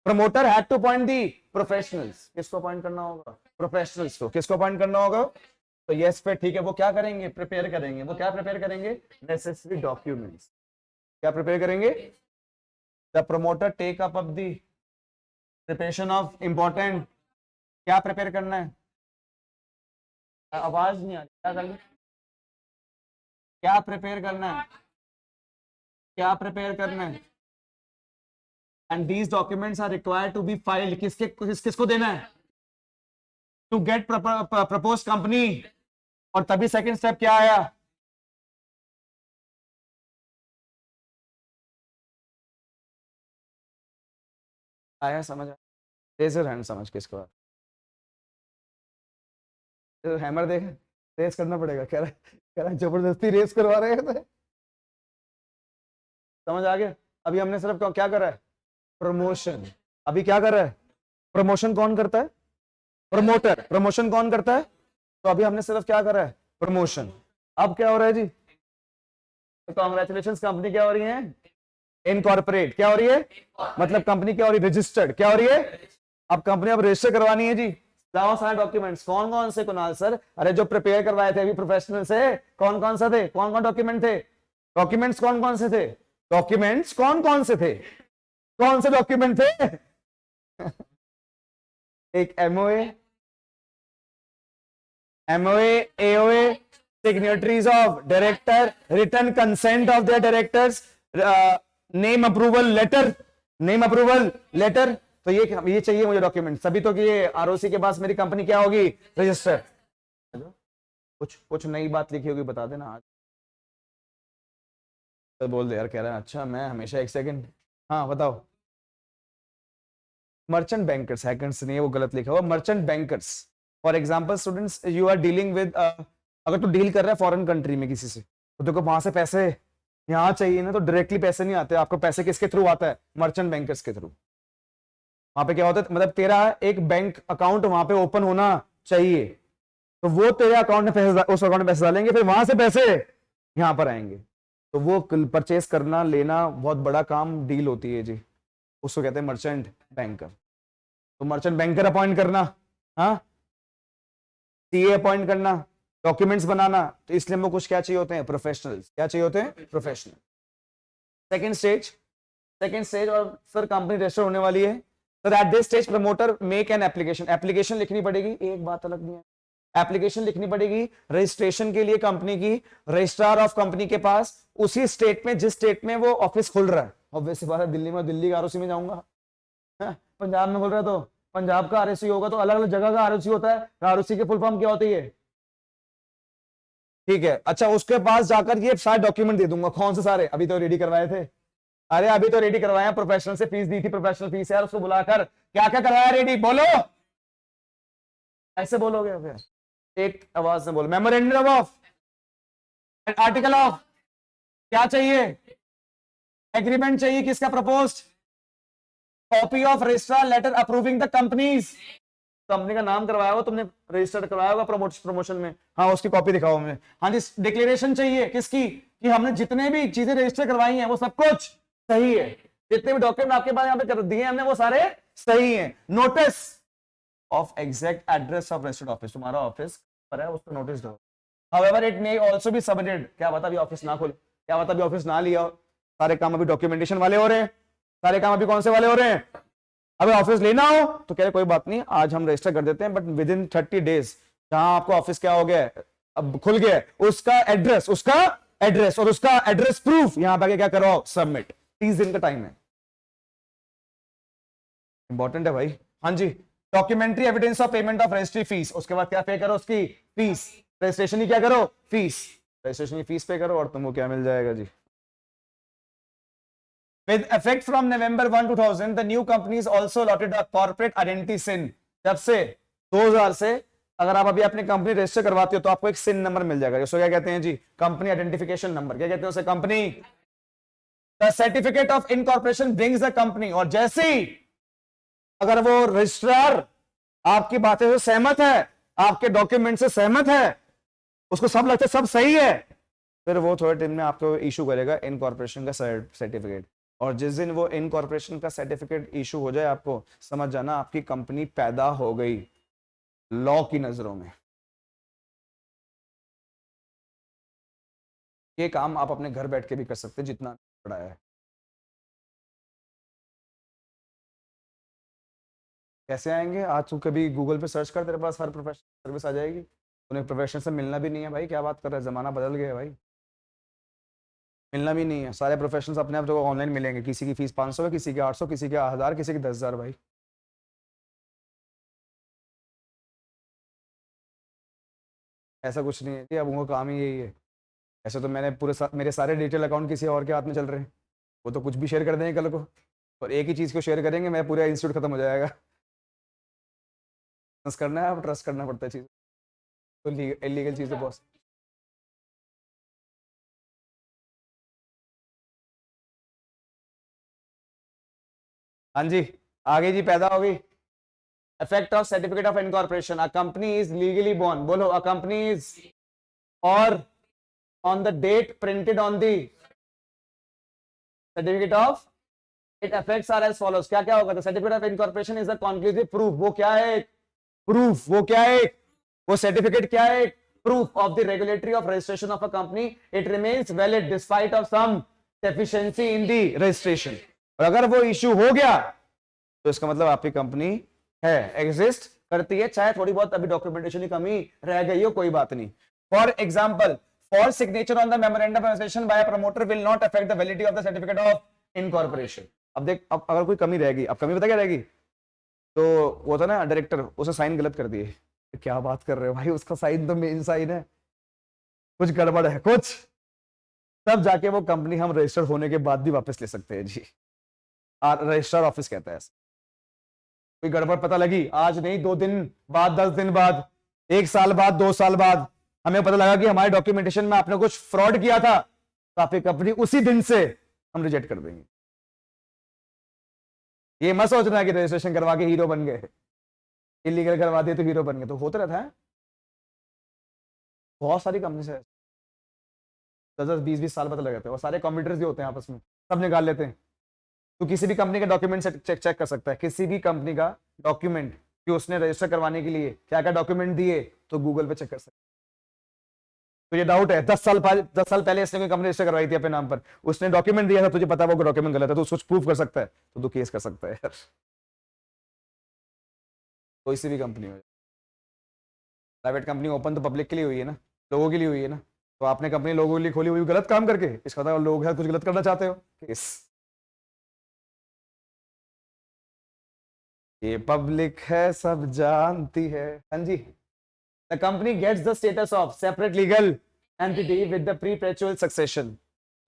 promoter had to appoint the professionals, किसको अपॉइंट करना होगा, प्रोफेशनल्स को, किसको अपॉइंट करना होगा, तो यस पे ठीक है, वो क्या करेंगे, प्रिपेयर करेंगे, वो क्या प्रिपेयर करेंगे, नेसेसरी डॉक्यूमेंट्स, क्या प्रिपेयर करेंगे? The promoter take up of the preparation of important, क्या प्रिपेयर करना है? आवाज नहीं आ रही, क्या करना? क्या प्रिपेयर करना है? क्या प्रिपेयर करना है? And these documents are required to be filed, किसको देना है? To get propose company. और तभी सेकंड स्टेप क्या आया? आया समझ? रेजर हैंड समझ किसको? हैमर देख, रेस करना पड़ेगा, कह रहा जबरदस्ती रेस करवा रहे थे। समझ आ गया? अभी हमने सिर्फ क्या करा है? प्रमोशन। अभी क्या कर रहा है? प्रमोशन कौन करता है? प्रमोटर। प्रमोशन कौन करता है? तो अभी हमने सिर्फ क्या करा है? प्रमोशन। अब क्या हो रहा है जी? कॉन्ग्रेचुलेशन, कंपनी क्या हो रही है? इनकॉर्पोरेट। क्या हो रही है? मतलब कंपनी क्या हो रही है? रजिस्टर्ड। क्या हो रही है? अब कंपनी अब रजिस्टर करवानी है जी। लाओ सारे डॉक्यूमेंट्स। कौन कौन से कुणाल सर? अरे जो प्रिपेयर करवाए थे अभी प्रोफेशनल से, कौन कौन सा थे? कौन कौन डॉक्यूमेंट थे? डॉक्यूमेंट्स कौन कौन से थे? डॉक्यूमेंट्स कौन कौन से थे? कौन से डॉक्यूमेंट थे? एक MOA, MOA, AOA, signatories of director, written consent of their directors, name approval letter, name approval letter। तो ये चाहिए मुझे डॉक्यूमेंट सभी। तो कि ये आरओसी के पास मेरी कंपनी क्या होगी? रजिस्टर। कुछ नई बात लिखी होगी बता देना आज। तो बोल दे यार, कह रहा है अच्छा मैं हमेशा। एक सेकंड, हाँ बताओ। मर्चेंट बैंकर्स, हैकर्स नहीं है, वो गलत लिखा हुआ। Merchant bankers, for example students, you are dealing with, अगर तू डील कर रहा है फॉरेन कंट्री में किसी से, तो देखो वहां से पैसे यहाँ चाहिए ना, तो डायरेक्टली पैसे नहीं आते आपको। पैसे किसके थ्रू आता है? मर्चेंट बैंकर्स के थ्रू। वहां पे क्या होता है, मतलब तेरा एक बैंक अकाउंट वहां पे ओपन होना चाहिए, तो वो तेरे अकाउंट में पैसे, उस अकाउंट में पैसे डालेंगे, फिर वहां से पैसे यहाँ पर आएंगे। तो वो परचेस करना लेना बहुत बड़ा काम, डील होती है जी, उसको कहते हैं मर्चेंट बैंकर। तो मर्चेंट बैंकर अपॉइंट करना, हाँ, सीए अपॉइंट करना, डॉक्यूमेंट्स बनाना, तो इसलिए हमको कुछ क्या चाहिए होते हैं? प्रोफेशनल्स। क्या चाहिए होते हैं? प्रोफेशनल। सेकंड स्टेज और सर कंपनी रजिस्टर होने वाली है। Sir at this stage promoter make an application. Application लिखनी पड़ेगी, एक बात अलग नहीं है, एप्लीकेशन लिखनी पड़ेगी रजिस्ट्रेशन के लिए कंपनी की, रजिस्ट्रार ऑफ कंपनी के पास, उसी स्टेट में जिस स्टेट में वो ऑफिस खुल रहा है। ऑब्वियस बात है, दिल्ली में, दिल्ली का आरओसी में जाऊंगा, पंजाब में खुल रहा है तो पंजाब का आरओसी होगा, तो अलग अलग जगह का आरओसी होता है। आरओसी की फुल फॉर्म क्या होती है? ठीक है, अच्छा उसके पास जाकर ये सारे डॉक्यूमेंट दे दूंगा। कौन से सारे? अभी तो रेडी करवाए थे। अरे अभी तो रेडी करवाया, प्रोफेशनल से फीस दी थी, प्रोफेशनल फीस यार, उसको बुलाकर क्या क्या करवाया रेडी? बोलो, ऐसे बोलोगे फिर एक आवाज में बोलो। मेमोरेंडम ऑफ, आर्टिकल ऑफ, क्या चाहिए? एग्रीमेंट चाहिए, किसका? Proposed. Copy of registrar letter approving the companies, company का नाम करवाया हो तुमने, रजिस्टर्ड करवाया होगा प्रमोशन में, हाँ उसकी कॉपी दिखाओ हमें। हाँ जी, डिक्लेरेशन चाहिए किसकी? कि हमने जितने भी चीजें रजिस्टर करवाई हैं वो सब कुछ सही है, जितने भी डॉक्यूमेंट आपके पास यहाँ पे कर दिए हमने वो सारे सही हैं। Notice of exact address of registered office, तुम्हारा ऑफिस पर है, उसको नोटिस दो। However it may also be submitted, क्या पता अभी ऑफिस ना खोले, क्या पता अभी ऑफिस ना लिया हो, सारे काम अभी डॉक्यूमेंटेशन वाले हो रहे हैं, सारे काम अभी कौन से वाले हो रहे हैं? अगर ऑफिस लेना हो तो कह रहे कोई बात नहीं, आज हम रजिस्टर कर देते हैं, बट विद इन 30 डेज जहां आपको ऑफिस क्या हो गया, अब खुल गया, उसका एड्रेस और उसका एड्रेस प्रूफ यहां पे क्या करो? सबमिट। 30 दिन का टाइम है, इंपॉर्टेंट है भाई। हाँ जी, documentary evidence of payment of registry fees, उसके बाद क्या पे करो? उसकी फीस, रजिस्ट्रेशन की क्या करो? फीस, रजिस्ट्रेशन की फीस पे करो और तुमको क्या मिल जाएगा जी? With effect from November 1, 2000, the new companies also allotted a corporate identity SIN। जब से 2000 से अगर आप अभी अपनी कंपनी रजिस्टर करवाते हो तो आपको एक सिन नंबर मिल जाएगा, जिसको क्या कहते हैं जी? Company identification number. क्या कहते हैं उसे? Company the certificate of incorporation brings the company. और जैसे ही अगर वो रजिस्ट्रार आपकी बातें से सहमत है, आपके डॉक्यूमेंट से सहमत है, उसको सब लगता है सब सही है, फिर वो थोड़े दिन में आपको इशू करेगा इनकॉर्पोरेशन का सर्टिफिकेट। और जिस दिन वो इनकॉर्पोरेशन का सर्टिफिकेट इशू हो जाए, आपको समझ जाना आपकी कंपनी पैदा हो गई लॉ की नजरों में। ये काम आप अपने घर बैठ के भी कर सकते हैं जितना बड़ा है। कैसे आएंगे? आज तू कभी गूगल पे सर्च कर, तेरे पास हर प्रोफेशनल सर्विस आ जाएगी। उन्हें प्रोफेशनल से मिलना भी नहीं है भाई, क्या बात कर रहा है, जमाना बदल गया है भाई। मिलना भी नहीं है, सारे प्रोफेशनल्स अपने आप जो ऑनलाइन मिलेंगे। किसी की फीस 500 है, किसी की 800, किसी की 1000, किसी की 10,000 भाई। ऐसा कुछ नहीं है कि अब उनका काम ही यही है। ऐसे तो मैंने मेरे सारे डिजिटल अकाउंट किसी और के हाथ में चल रहे हैं। वो तो कुछ भी शेयर कर देंगे कल को, और एक ही चीज़ को शेयर करेंगे, मैं पूरा इंस्टीट्यूट खत्म हो जाएगा। ट्रस्ट करना है, अब ट्रस्ट करना पड़ता है चीज़, तो इलीगल चीज़ें बहुत। हाँ जी, आगे जी पैदा हो गई। Effect of certificate of incorporation, a company is legally born, बोलो, अ कंपनी इज, और on the date printed on the certificate of, it affects are as follows. क्या क्या होगा? The certificate of incorporation is the conclusive proof. वो क्या है? Proof. वो क्या है? वो सर्टिफिकेट क्या है? Proof of the regulatory of registration of a company. It remains valid despite of some deficiency in the registration. और अगर वो इश्यू हो गया तो इसका मतलब आपकी कंपनी है, एग्जिस्ट करती है, चाहे थोड़ी बहुत अभी डॉक्यूमेंटेशन की कमी रह गई हो, कोई बात नहीं। For example, for signature on the memorandum of association by promoter will not affect the validity of the certificate of incorporation. अब देख, अब अगर कोई कमी रहेगी, अब कमी पता क्या रहेगी? तो वो था ना डायरेक्टर, उसे साइन गलत कर दिए। क्या बात कर रहे हो भाई, उसका साइन तो मेन साइन है, कुछ गड़बड़ है कुछ, तब जाके वो कंपनी हम रजिस्टर्ड होने के बाद भी वापस ले सकते हैं जी। रजिस्ट्रार ऑफिस कहता है ऐसा। कोई गड़बड़ पता लगी आज नहीं, 2 दिन बाद, 10 दिन बाद, 1 साल बाद, 2 साल बाद, हमें पता लगा कि हमारे डॉक्यूमेंटेशन में आपने कुछ फ्रॉड किया था, तो आपकी कंपनी उसी दिन से हम रिजेक्ट कर देंगे। ये मत सोचना कि रजिस्ट्रेशन करवा के हीरो बन गए, इलीगल करवा दिए तो हीरो बन गए, तो होता रहता है। बहुत सारी कंपनी से 10-10, 20-20 साल पता लग जाते हैं, और सारे कंप्यूटर्स भी होते हैं आपस में, सब निकाल लेते हैं। तो किसी भी कंपनी का डॉक्यूमेंट चेक कर सकता है, किसी भी कंपनी का डॉक्यूमेंट कि उसने रजिस्टर करवाने के लिए क्या क्या डॉक्यूमेंट दिए, तो गूगल पे चेक कर सकता है। तो ये डाउट है, 10 साल पहले इसने कोई कंपनी रजिस्टर करवाई थी अपने नाम पर, उसने डॉक्यूमेंट दिया था, तुझे पता है वो डॉक्यूमेंट गलत है, तो उसको प्रूफ कर सकता है, तो तू केस कर सकता है यार। कोई सी भी कंपनी हो, प्राइवेट कंपनी ओपन तो पब्लिक के लिए हुई है ना, लोगों के लिए हुई है ना। तो आपने कंपनी लोगों के लिए खोली हुई गलत काम करके, इसका मतलब लोग है कुछ गलत करना चाहते हो, केस। ये पब्लिक है, सब जानती है। हाँ जी। The company gets the status of separate legal entity with the perpetual succession.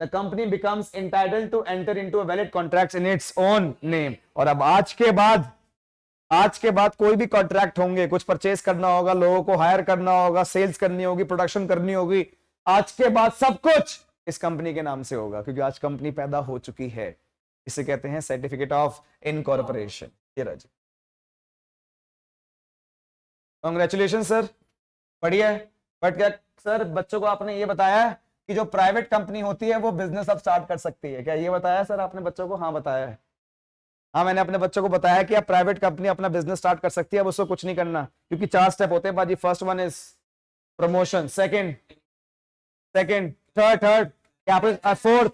The company becomes entitled to enter into a valid contracts in its own name. और अब आज के बाद कोई भी कॉन्ट्रैक्ट होंगे, कुछ परचेस करना होगा, लोगों को हायर करना होगा, सेल्स करनी होगी, प्रोडक्शन करनी होगी, आज के बाद सब कुछ इस कंपनी के नाम से होगा, क्योंकि आज कंपनी पैदा हो चुकी है। इसे कहते हैं सर्टिफिकेट ऑफ इनकॉर्पोरेशन। ये राजी, कांग्रेचुलेशन सर, बढ़िया है। बट क्या सर, बच्चों को आपने ये बताया कि जो प्राइवेट कंपनी होती है वो बिजनेस अब स्टार्ट कर सकती है, क्या ये बताया सर आपने बच्चों को? हाँ बताया है। हाँ, मैंने अपने बच्चों को बताया कि अब प्राइवेट कंपनी अपना बिजनेस स्टार्ट कर सकती है, अब उसको कुछ नहीं करना, क्योंकि 4 स्टेप होते हैं बाजी। First one is promotion, second third capital, fourth.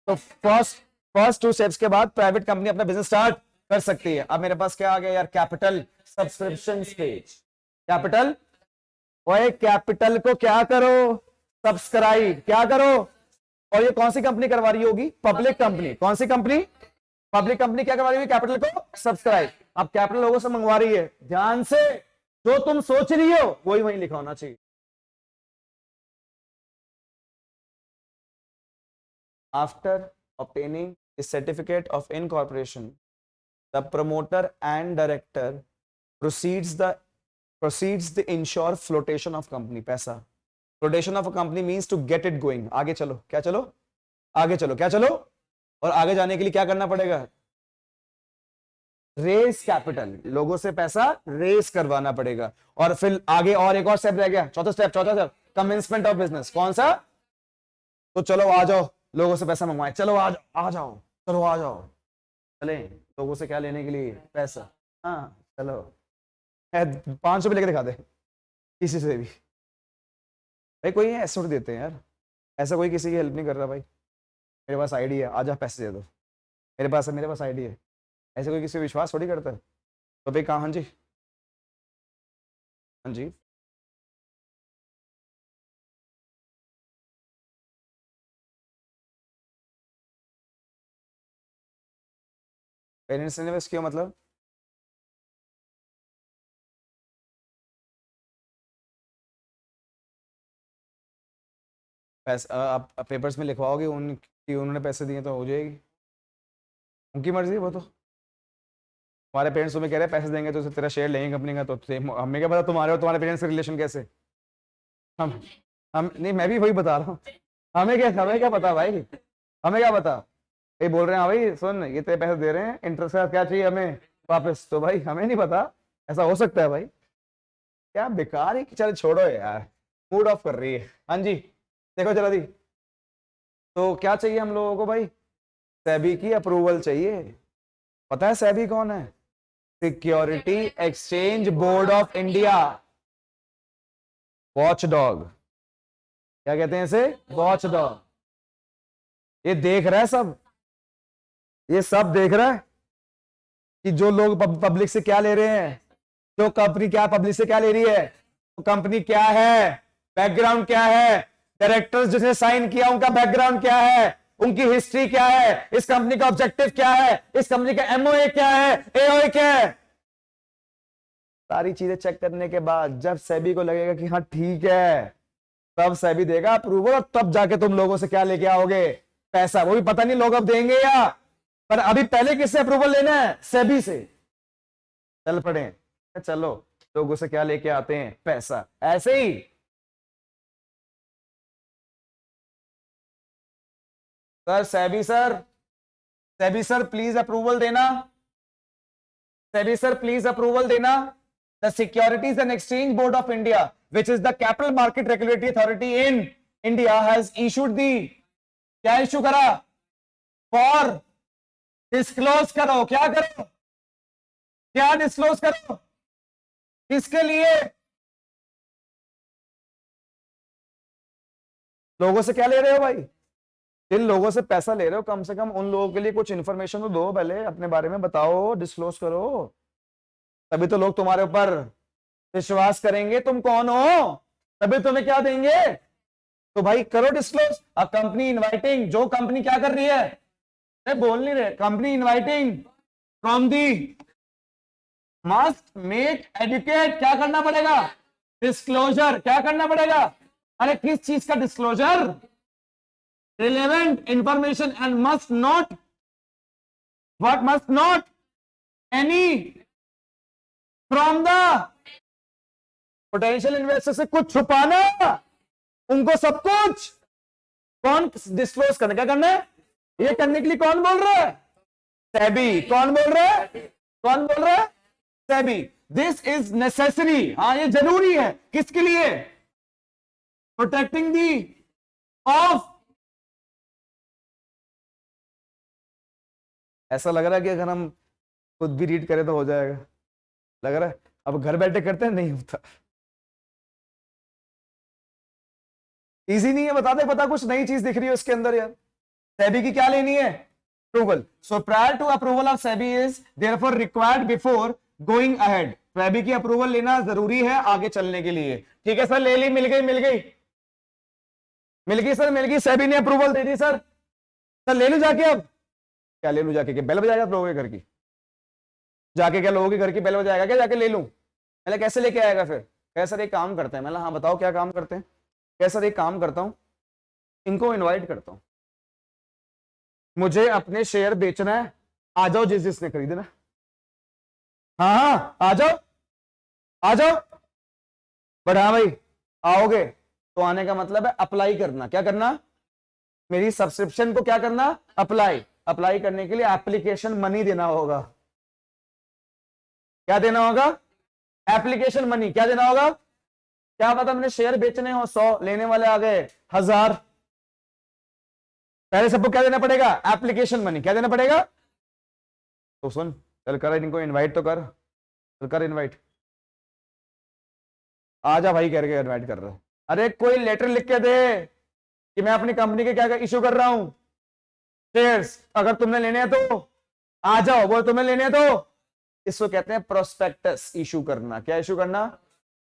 तो फर्स्ट 2 स्टेप्स के बाद प्राइवेट कंपनी अपना बिजनेस स्टार्ट कर सकती है। अब मेरे पास क्या आ गया यार? Capital subscription stage. कैपिटल, ओए कैपिटल को क्या करो? सब्सक्राइब क्या करो? और ये कौन सी कंपनी करवा रही होगी? Public company. कौन सी कंपनी? पब्लिक कंपनी क्या करवा रही होगी? कैपिटल को सब्सक्राइब। अब कैपिटल लोगों से मंगवा रही है, ध्यान से, जो तुम सोच रही हो वही वहीं लिखा होना चाहिए। After obtaining the certificate of incorporation, the promoter and director proceeds the ensure flotation of company। पैसा, flotation of a company means to get it going। आगे चलो, क्या चलो? आगे चलो, क्या चलो? और आगे जाने के लिए क्या करना पड़ेगा? रेस कैपिटल, लोगों से पैसा रेस करवाना पड़ेगा। और फिर आगे और एक और स्टेप रह गया, चौथा स्टेप, कमेंसमेंट ऑफ बिजनेस। कौन सा? तो चलो आ जाओ, लोगों से पैसा मंगवाए, चलो आ जाओ, चलो आ जाओ, चले लोगों से क्या लेने के लिए? पैसा। हाँ चलो, 500 लेके दिखा दे किसी से भी, भाई कोई ऐसे देते हैं यार, ऐसा कोई किसी की हेल्प नहीं कर रहा भाई, मेरे पास आईडी है, आजा पैसे दे दो, मेरे पास आईडी है, ऐसे कोई किसी पे विश्वास थोड़ी करता है। तो भाई कहाँ, हाँ जी, हाँ जी, पेरेंट्स ने इन्वेस्ट किया मतलब? पैसा आप पेपर्स में लिखवाओगे उनकी, उन्होंने पैसे दिए तो हो जाएगी, उनकी मर्जी है वो तो। तुम्हारे पेरेंट्स तुम्हें कह रहे हैं पैसे देंगे तो तेरा शेयर लेंगे कंपनी का, तो हमें क्या पता तुम्हारे और तुम्हारे पेरेंट्स का रिलेशन कैसे। हम हम नहीं, मैं भी वही बता रहा हूँ, हमें क्या पता भाई, हमें क्या पता। ये बोल रहे हैं हाँ भाई सुन, ये तेरे पैसे दे रहे हैं, इंटरेस्ट का क्या चाहिए हमें वापस, तो भाई हमें नहीं पता, ऐसा हो सकता है भाई। क्या बेकार ही, चल छोड़ो यार, मूड ऑफ कर रही है। हाँ जी, देखो जरा दी, तो क्या चाहिए हम लोगों को भाई? सेबी की अप्रूवल चाहिए। पता है सेबी कौन है? Security exchange board of India, watch dog. क्या कहते हैं इसे? Watch dog. ये देख रहा है सब, ये सब देख रहा है कि जो लोग पब्लिक से क्या ले रहे हैं, जो कंपनी क्या पब्लिक से क्या ले रही है, तो कंपनी क्या है, बैकग्राउंड क्या है, डायरेक्टर्स जिसने साइन किया उनका बैकग्राउंड क्या है, उनकी हिस्ट्री क्या है, इस कंपनी का ऑब्जेक्टिव क्या है, इस कंपनी का एमओए क्या है, एओए क्या है। सारी चीजें चेक करने के बाद जब सेबी को लगेगा कि हाँ ठीक है, तब सेबी देगा अप्रूवल, और तब जाके तुम लोगों से क्या लेके आओगे? पैसा। वो भी पता नहीं लोग अब देंगे या, पर अभी पहले किससे अप्रूवल लेना है? सेबी से। चल पड़े, चलो लोगों से क्या लेके आते हैं? पैसा। ऐसे ही sir, SEBI sir please approval देना, सेबी सर प्लीज अप्रूवल देना। The securities and exchange board of India, which is the capital market regulatory authority in India, has issued the, क्या इशू करा? फॉर डिस्क्लोज करो, क्या करो? क्या disclose करो? किसके लिए? लोगों से क्या ले रहे हो भाई? जिन लोगों से पैसा ले रहे हो, कम से कम उन लोगों के लिए कुछ इन्फॉर्मेशन तो दो, पहले अपने बारे में बताओ, डिस्क्लोज करो, तभी तो लोग तुम्हारे ऊपर विश्वास करेंगे। तुम कौन हो, तभी तुम्हें क्या देंगे। तो भाई करो डिस्क्लोज। अ कंपनी इनवाइटिंग, जो कंपनी क्या कर रही है, बोल नहीं रहे, company inviting from the must make educate, क्या करना पड़ेगा? डिस्क्लोजर। क्या करना पड़ेगा? अरे किस चीज का disclosure? Relevant information and must not, what must not any from the potential investor से कुछ छुपाना, उनको सब कुछ कौन डिस्क्लोज करना, क्या करना है? ये करने के लिए कौन बोल रहा है? सेबी। कौन बोल रहा है? कौन बोल रहा है? सेबी। दिस इज नेसेसरी, हाँ ये जरूरी है। किसके लिए? Protecting the of. ऐसा लग रहा है कि अगर हम खुद भी रीड करें तो हो जाएगा, लग रहा है। अब घर बैठे करते हैं, नहीं होता। इजी नहीं है, बता दे, पता कुछ नई चीज दिख रही है उसके अंदर यार। सेबी की क्या लेनी है? Approval. So prior to approval of SEBI is therefore required before going ahead. SEBI की अप्रूवल लेना जरूरी है आगे चलने के लिए। ठीक है सर, ले ली, मिल गई, मिल गई, मिल गई सर, मिल गई, सेबी ने अप्रूवल दे दी सर। सर ले लू जाके, अब क्या ले लू जाके? के बेल बजाएगा लोगों के घर की जाके? क्या लोगों के घर की बेल बजाएगा क्या जाके? ले लूं? मैंने कैसे लेके आएगा फिर? कैसे सर एक काम करते हैं? मैंने हाँ बताओ क्या काम करते हैं? कैसे एक काम करता हूं, इनको इनवाइट करता हूं, मुझे अपने शेयर बेचना है, आ जाओ जिस जिसने खरीदना। हाँ हाँ आ जाओ, आ जाओ। बट हाँ भाई आओगे तो आने का मतलब है अप्लाई करना। क्या करना? मेरी सब्सक्रिप्शन को क्या करना? अप्लाई। अप्लाई करने के लिए एप्लीकेशन मनी देना होगा। क्या देना होगा? Application money. क्या देना होगा? क्या पता मैंने शेयर बेचने हो 100, लेने वाले आ गए 1000, पहले सबको क्या देना पड़ेगा? Application money. क्या देना पड़ेगा? तो सुन, चल कर इनको इनवाइट तो कर, चल कर इनवाइट। आजा भाई करके इनवाइट कर रहा है। अरे कोई लेटर लिख के दे कि मैं अपनी कंपनी के क्या इश्यू कर रहा हूं, शेयर्स। अगर तुमने लेने हैं तो आ जाओ, वो तुम्हें लेने हैं तो। इसको कहते हैं प्रोस्पेक्टस इशू करना। क्या इशू करना?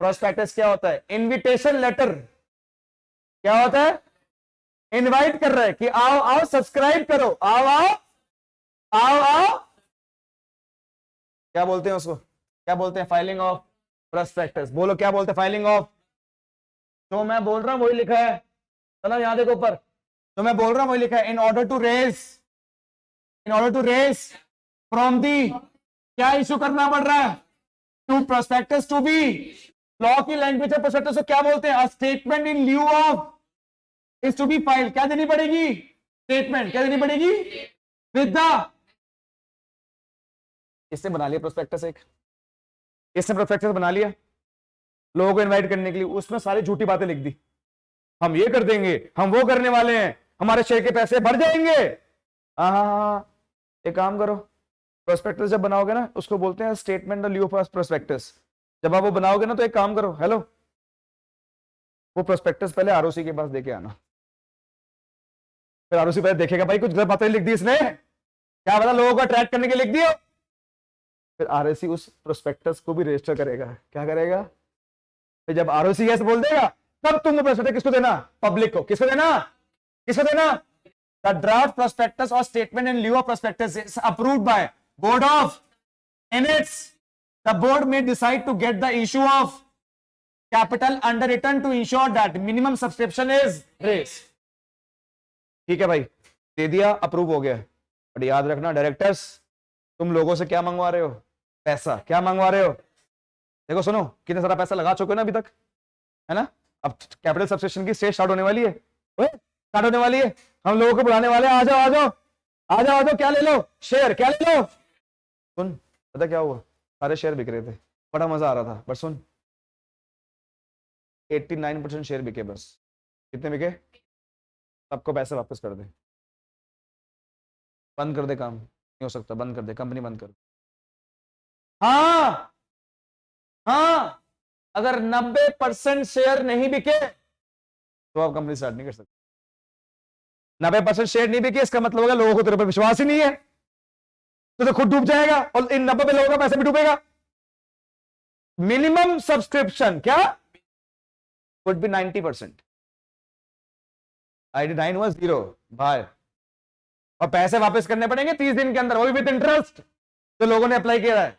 प्रोस्पेक्टस क्या होता है? Invitation letter. क्या होता है? इनवाइट कर रहे हैं कि आओ आओ सब्सक्राइब करो, आओ आओ आओ आओ। क्या बोलते हैं उसको? क्या बोलते हैं? Filing of prospectus. बोलो क्या बोलते हैं? Filing of. जो मैं बोल रहा हूं वही लिखा है, चलो यहां देखो ऊपर, जो मैं बोल रहा हूं वही लिखा है। In order to raise from the, क्या इशू करना पड़ रहा है? To prospectus to be, law की लैंग्वेज है प्रोस्पेक्टस को क्या बोलते हैं? A statement in lieu of is to be file. क्या देनी पड़ेगी? स्टेटमेंट। क्या देनी पड़ेगी? With the. इसने बना लिया प्रोस्पेक्टस, एक इसने प्रोस्पेक्टस बना लिया लोगों को इनवाइट करने के लिए। उसमें सारी झूठी बातें लिख दी, हम ये कर देंगे, हम वो करने वाले हैं, हमारे शेयर के पैसे बढ़ जाएंगे। हाँ, एक काम करो, प्रोस्पेक्टस जब बनाओगे ना, उसको बोलते हैं स्टेटमेंट ऑफ ल्यू ऑफ प्रोस्पेक्टस। जब आप वो बनाओगे ना तो एक काम करो, हेलो, वो प्रोस्पेक्टस पहले आरओसी के पास देके आना। फिर आरओसी पहले देखेगा भाई कुछ गलत बातें लिख दी इसने, क्या पता लोगों को अट्रैक्ट करने के लिख दियो। फिर आरओसी उस प्रोस्पेक्टस को भी रजिस्टर करेगा। क्या करेगा? फिर जब आरओसी यस बोल देगा तब तुम प्रोस्पेक्टस किसको देना? पब्लिक को। किसको देना? किसको देना? द ड्राफ्ट प्रोस्पेक्टस और statement in lieu of prospectus is approved by board of एनएट्स। द बोर्ड may decide to get the issue of capital underwritten to ensure that minimum subscription is raised। ठीक है भाई, दे दिया, अप्रूव हो गया। बट याद रखना डायरेक्टर्स, तुम लोगों से क्या मंगवा रहे हो? पैसा। क्या मंगवा रहे हो? देखो सुनो, कितना सारा पैसा लगा चुके हो ना अभी तक, है ना? अब कैपिटल सब्सक्रिप्शन की स्टेज स्टार्ट होने वाली है, स्टार्ट होने वाली है। हम लोगों को बुलाने वाले, आ जाओ आ जाओ आ जाओ आ जाओ, क्या ले लो? शेयर। क्या ले लो? सुन, पता क्या हुआ? सारे शेयर बिक रहे थे, बड़ा मजा आ रहा था, बट सुन 89% शेयर बिके। बस कितने बिके? सबको पैसे वापस कर दे, बंद कर दे, काम नहीं हो सकता, बंद कर दे, कंपनी बंद कर। हाँ हाँ, अगर 90% शेयर नहीं बिके तो आप कंपनी स्टार्ट नहीं कर सकते। 90% शेयर नहीं बिके इसका मतलब होगा लोगों को तेरे पर विश्वास ही नहीं है, तो खुद डूब जाएगा और इन 90 लोगों का पैसा भी डूबेगा। मिनिमम सब्सक्रिप्शन क्या? Would be 90%। 99 हुआ 0 भाई, और पैसे वापस करने पड़ेंगे 30 दिन के अंदर, वो भी विद इंटरेस्ट। तो लोगों ने अप्लाई किया है,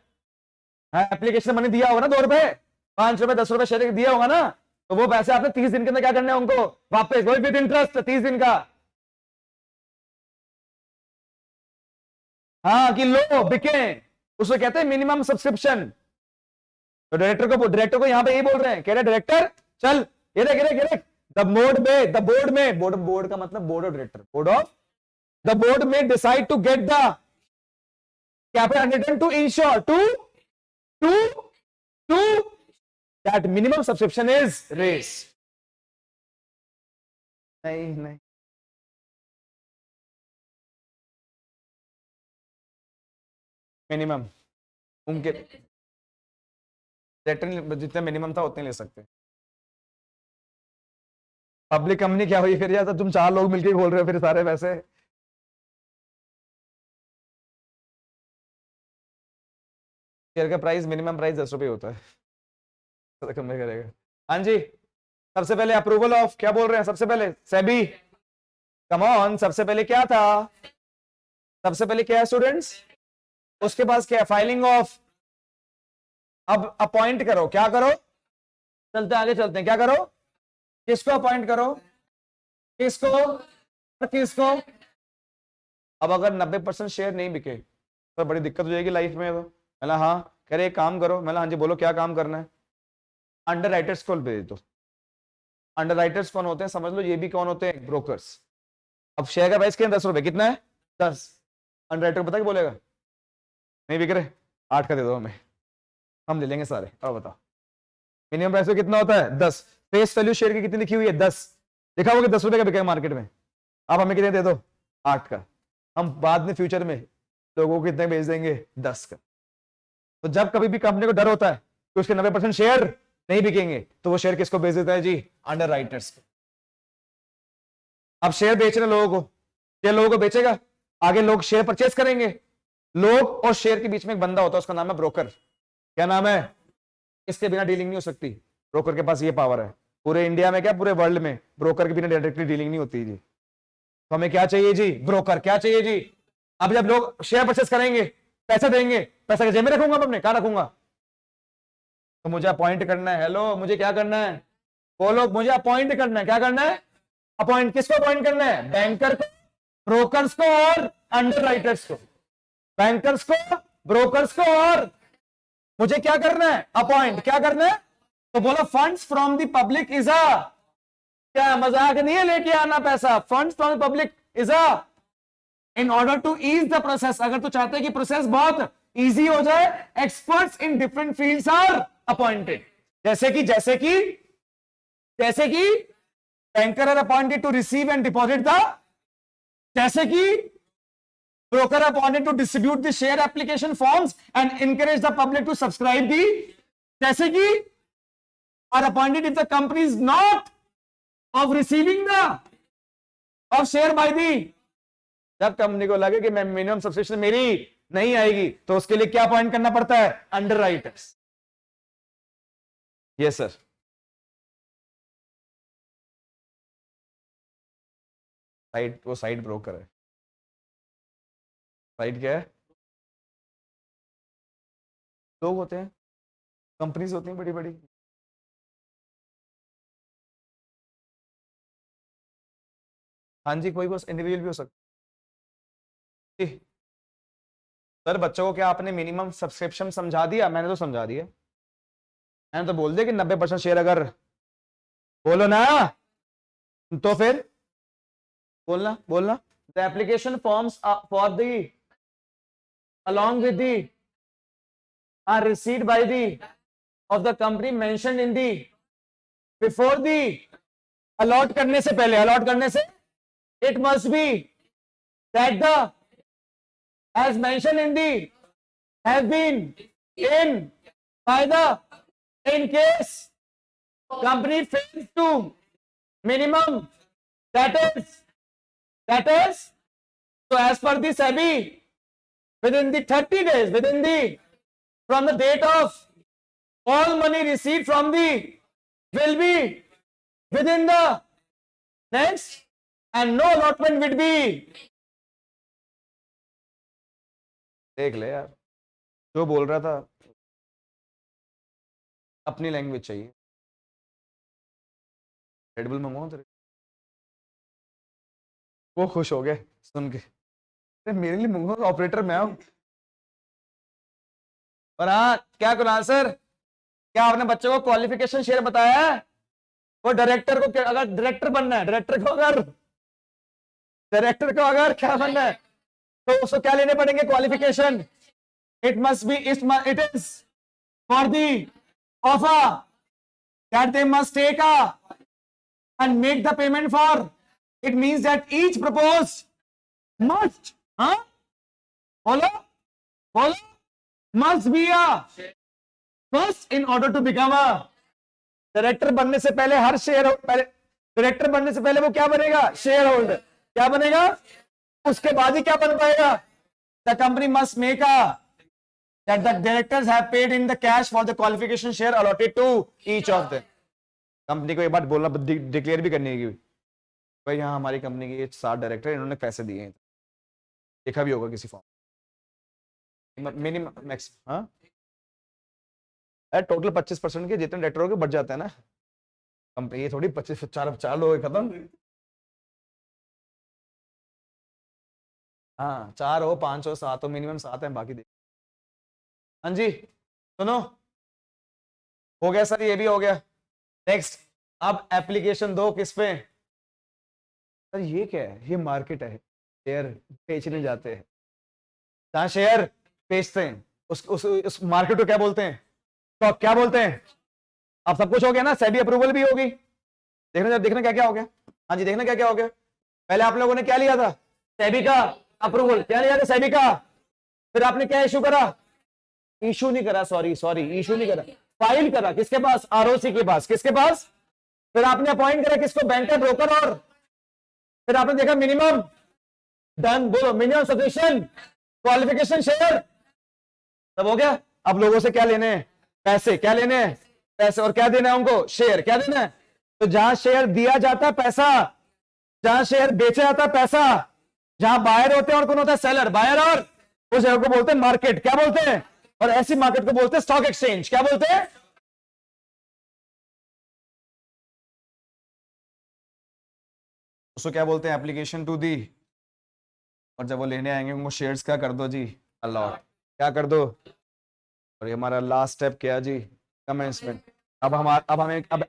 एप्लीकेशन मनी दिया होगा ना, 2 रुपए 5 रुपए 10 रुपए शेयर दिया होगा ना, तो वो पैसे आपने 30 दिन के अंदर क्या करना है उनको वापस, वो भी विद इंटरेस्ट 30 दिन का। हाँ, कि लो बिके, उसको कहते हैं मिनिमम सब्सक्रिप्शन। तो डायरेक्टर को यहां पे ये बोल रहे हैं, कह रहे डायरेक्टर चल ये देख द बोर्ड का मतलब board of director, the board में decide to get the capital return to ensure to that minimum subscription is raised. नहीं मिनिमम उनके डायरेक्टर जितना मिनिमम था उतने ले सकते। पब्लिक कंपनी क्या हुई फिर यार? तो तुम 4 लोग मिलकर खोल रहे हो फिर सारे पैसे। शेयर का प्राइस मिनिमम प्राइस 10 रुपये होता है, तो कम नहीं करेगा। हाँ जी, सबसे पहले अप्रूवल ऑफ, क्या बोल रहे हैं सबसे पहले? सेबी। कम ऑन, सबसे पहले क्या था? सबसे पहले क्या है स्टूडेंट्स? उसके पास क्या है? Filing of. अब अपॉइंट करो, क्या करो? चलते आगे चलते हैं, क्या करो? किसको अपॉइंट करो? किसको? अब अगर 90% शेयर नहीं बिके तो बड़ी दिक्कत हो जाएगी लाइफ में। तो मैंने हाँ, कह रहे एक काम करो। मैंने हाँ जी बोलो, क्या काम करना है? अंडर राइटर्स को भेज दो। अंडर राइटर्स कौन होते हैं समझ लो, ये भी कौन होते हैं? ब्रोकर्स। अब शेयर का प्राइस क्या है? 10 रुपए। कितना है? 10। अंडर राइटर पता क्या बोलेगा? नहीं बिक रहे, 8 का दे दो हमें, हम ले लेंगे सारे। अब बताओ मिनिमम प्राइस कितना होता है? 10। फेस वैल्यू शेयर की कितनी लिखी हुई है? 10। लिखा हुआ कि 10 रुपए का बिकेगा मार्केट में। आप हमें कितने दे दो? 8 का। हम बाद में फ्यूचर में लोगों को कितने भेज देंगे? 10 का। तो जब कभी भी कंपनी को डर होता है कि उसके 90% शेयर नहीं बिकेंगे, तो वो शेयर किसको भेज देता है जी? अंडर राइटर्स को। अब शेयर बेच रहे लोगों को, शेयर लोगों को बेचेगा, आगे लोग शेयर परचेस करेंगे। लोग और शेयर के बीच में एक बंदा होता है, उसका नाम है ब्रोकर। क्या नाम है? इसके बिना डीलिंग नहीं हो सकती। ब्रोकर के पास ये पावर है। पूरे इंडिया में क्या पूरे वर्ल्ड में ब्रोकर के बिना डायरेक्टली डीलिंग नहीं होती जी। तो हमें क्या चाहिए जी? ब्रोकर। क्या चाहिए जी? अब जब लोग शेयर परचेस करेंगे, पैसा देंगे, पैसा जेब में रखूंगा, अपने कहां रखूंगा? तो मुझे अपॉइंट करना है। हेलो, मुझे क्या करना है? बोलो, मुझे अपॉइंट करना है। क्या करना है? अपॉइंट। किसको अपॉइंट करना है? बैंकर को, ब्रोकर्स को और अंडरराइटर्स को। बैंकर्स को, ब्रोकर्स को और मुझे क्या करना है? अपॉइंट। क्या करना है? तो बोलो funds from the public is a, क्या मजाक नहीं है लेके आना पैसा? Funds from the public is a, in order to ease the process. अगर तो चाहते हैं कि प्रोसेस बहुत इजी हो जाए, experts in different fields are appointed. जैसे कि banker are appointed to receive and deposit the, जैसे कि broker appointed to distribute the share application forms and encourage the public to subscribe the, जैसे कि are appointed if the company is not of receiving the of share by the, जब company को लगे कि मैं minimum subscription मेरी नहीं आएगी तो उसके लिए क्या अपॉइंट करना पड़ता है? अंडरराइटर्स। Yes sir. साइड, वो साइड ब्रोकर है। साइड क्या है? लोग होते हैं, कंपनीज होती हैं बड़ी बड़ी। हाँ जी, कोई बस इंडिविजुअल भी हो सकता है। सर बच्चों को क्या आपने मिनिमम सब्सक्रिप्शन समझा दिया? मैंने तो समझा दिया। मैंने तो बोल दिया कि 90% शेयर अगर, बोलो ना, तो फिर बोलना बोलना। The application forms for the along with the are received by the of the company mentioned in the before the allot करने से पहले, allot करने से, it must be that the as mentioned in the have been in by the, in case company fails to minimum, that is so as per the SEBI, within the 30 days, within the from the date of all money received from the will be within the next and no allotment will be। देख ले यार, जो बोल रहा था अपनी language चाहिए। Red bull मंगवाऊं तेरे? वो खुश हो गए सुन के, मेरे लिए मंगवाओ, ऑपरेटर मैं हूं। और हाँ, क्या कुणाल सर, क्या आपने बच्चों को क्वालिफिकेशन शेयर बताया है? वो डायरेक्टर को अगर डायरेक्टर बनना है, डायरेक्टर को अगर क्या बनना है तो उसको क्या लेने पड़ेंगे? Qualification. It must be, it is for the offer that they must take and make the payment for. It means that each proposed must, must be a first in order to become a director. बनने से पहले हर share, director बनने से पहले वो क्या बनेगा? Share holder. क्या बनेगा? उसके बाद ही क्या बन पाएगा? The company must make that the directors have paid in the cash for the qualification share allotted to each of them। Company को एक बात बोलना, डिक्लेयर भी करनी है भाई यहाँ हमारी कंपनी के 7 डायरेक्टर, इन्होंने पैसे दिए हैं। देखा भी होगा किसी फॉर्म मिनिमम मैक्स। हाँ, टोटल 25% के जितने डायरेक्टर हो के बढ़ जाता है ना कंपनी। ये थोड़ी 25 4 लोग खत्म। हाँ, 4 हो, 5 हो, 7 हो, मिनिमम 7 है, बाकी देख। हाँ जी सुनो, हो गया सर, ये भी हो गया। नेक्स्ट, अब एप्लीकेशन दो किस पे? सर ये क्या है? ये मार्केट है, शेयर बेचने जाते हैं। जहां शेयर बेचते हैं उस मार्केट को क्या बोलते हैं? स्टॉक। क्या बोलते हैं? अब सब कुछ हो गया ना, सेबी अप्रूवल भी होगी। देखना क्या क्या हो गया। हाँ जी, देखना क्या क्या हो गया। पहले आप लोगों ने क्या लिया था? सेबी का अप्रूवल। क्या लिया था? सेबी का। फिर आपने क्या इशू करा? इशू नहीं करा, सॉरी इशू नहीं करा, फाइल करा। किसके पास? आरओसी के पास। किसके पास? फिर आपने अपॉइंट करा किसको? बैंकर, ब्रोकर और फिर आपने देखा मिनिमम, डन, बोलो मिनिमम सफिशिएंट क्वालिफिकेशन शेयर, तब हो गया। अब लोगों से क्या लेने हैं? पैसे। क्या लेने हैं? पैसे। और क्या देना है उनको? शेयर। क्या देना है? तो जहां शेयर दिया जाता है पैसा, जहां शेयर बेचा जाता है पैसा, जहां बायर होते हैं और कौन होता है? सेलर। बायर, और उस जगह को बोलते हैं मार्केट। क्या बोलते हैं? और ऐसी मार्केट को बोलते हैं स्टॉक एक्सचेंज। क्या बोलते हैं? उसको क्या बोलते हैं? Application to the. और जब वो लेने आएंगे उनको शेयर्स क्या कर दो जी? अलॉट। क्या कर दो? और ये हमारा लास्ट स्टेप क्या जी? कमेंसमेंट। अब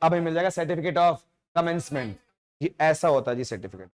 हमें मिल जाएगा सर्टिफिकेट ऑफ कमेंसमेंट। ये ऐसा होता है जी सर्टिफिकेट।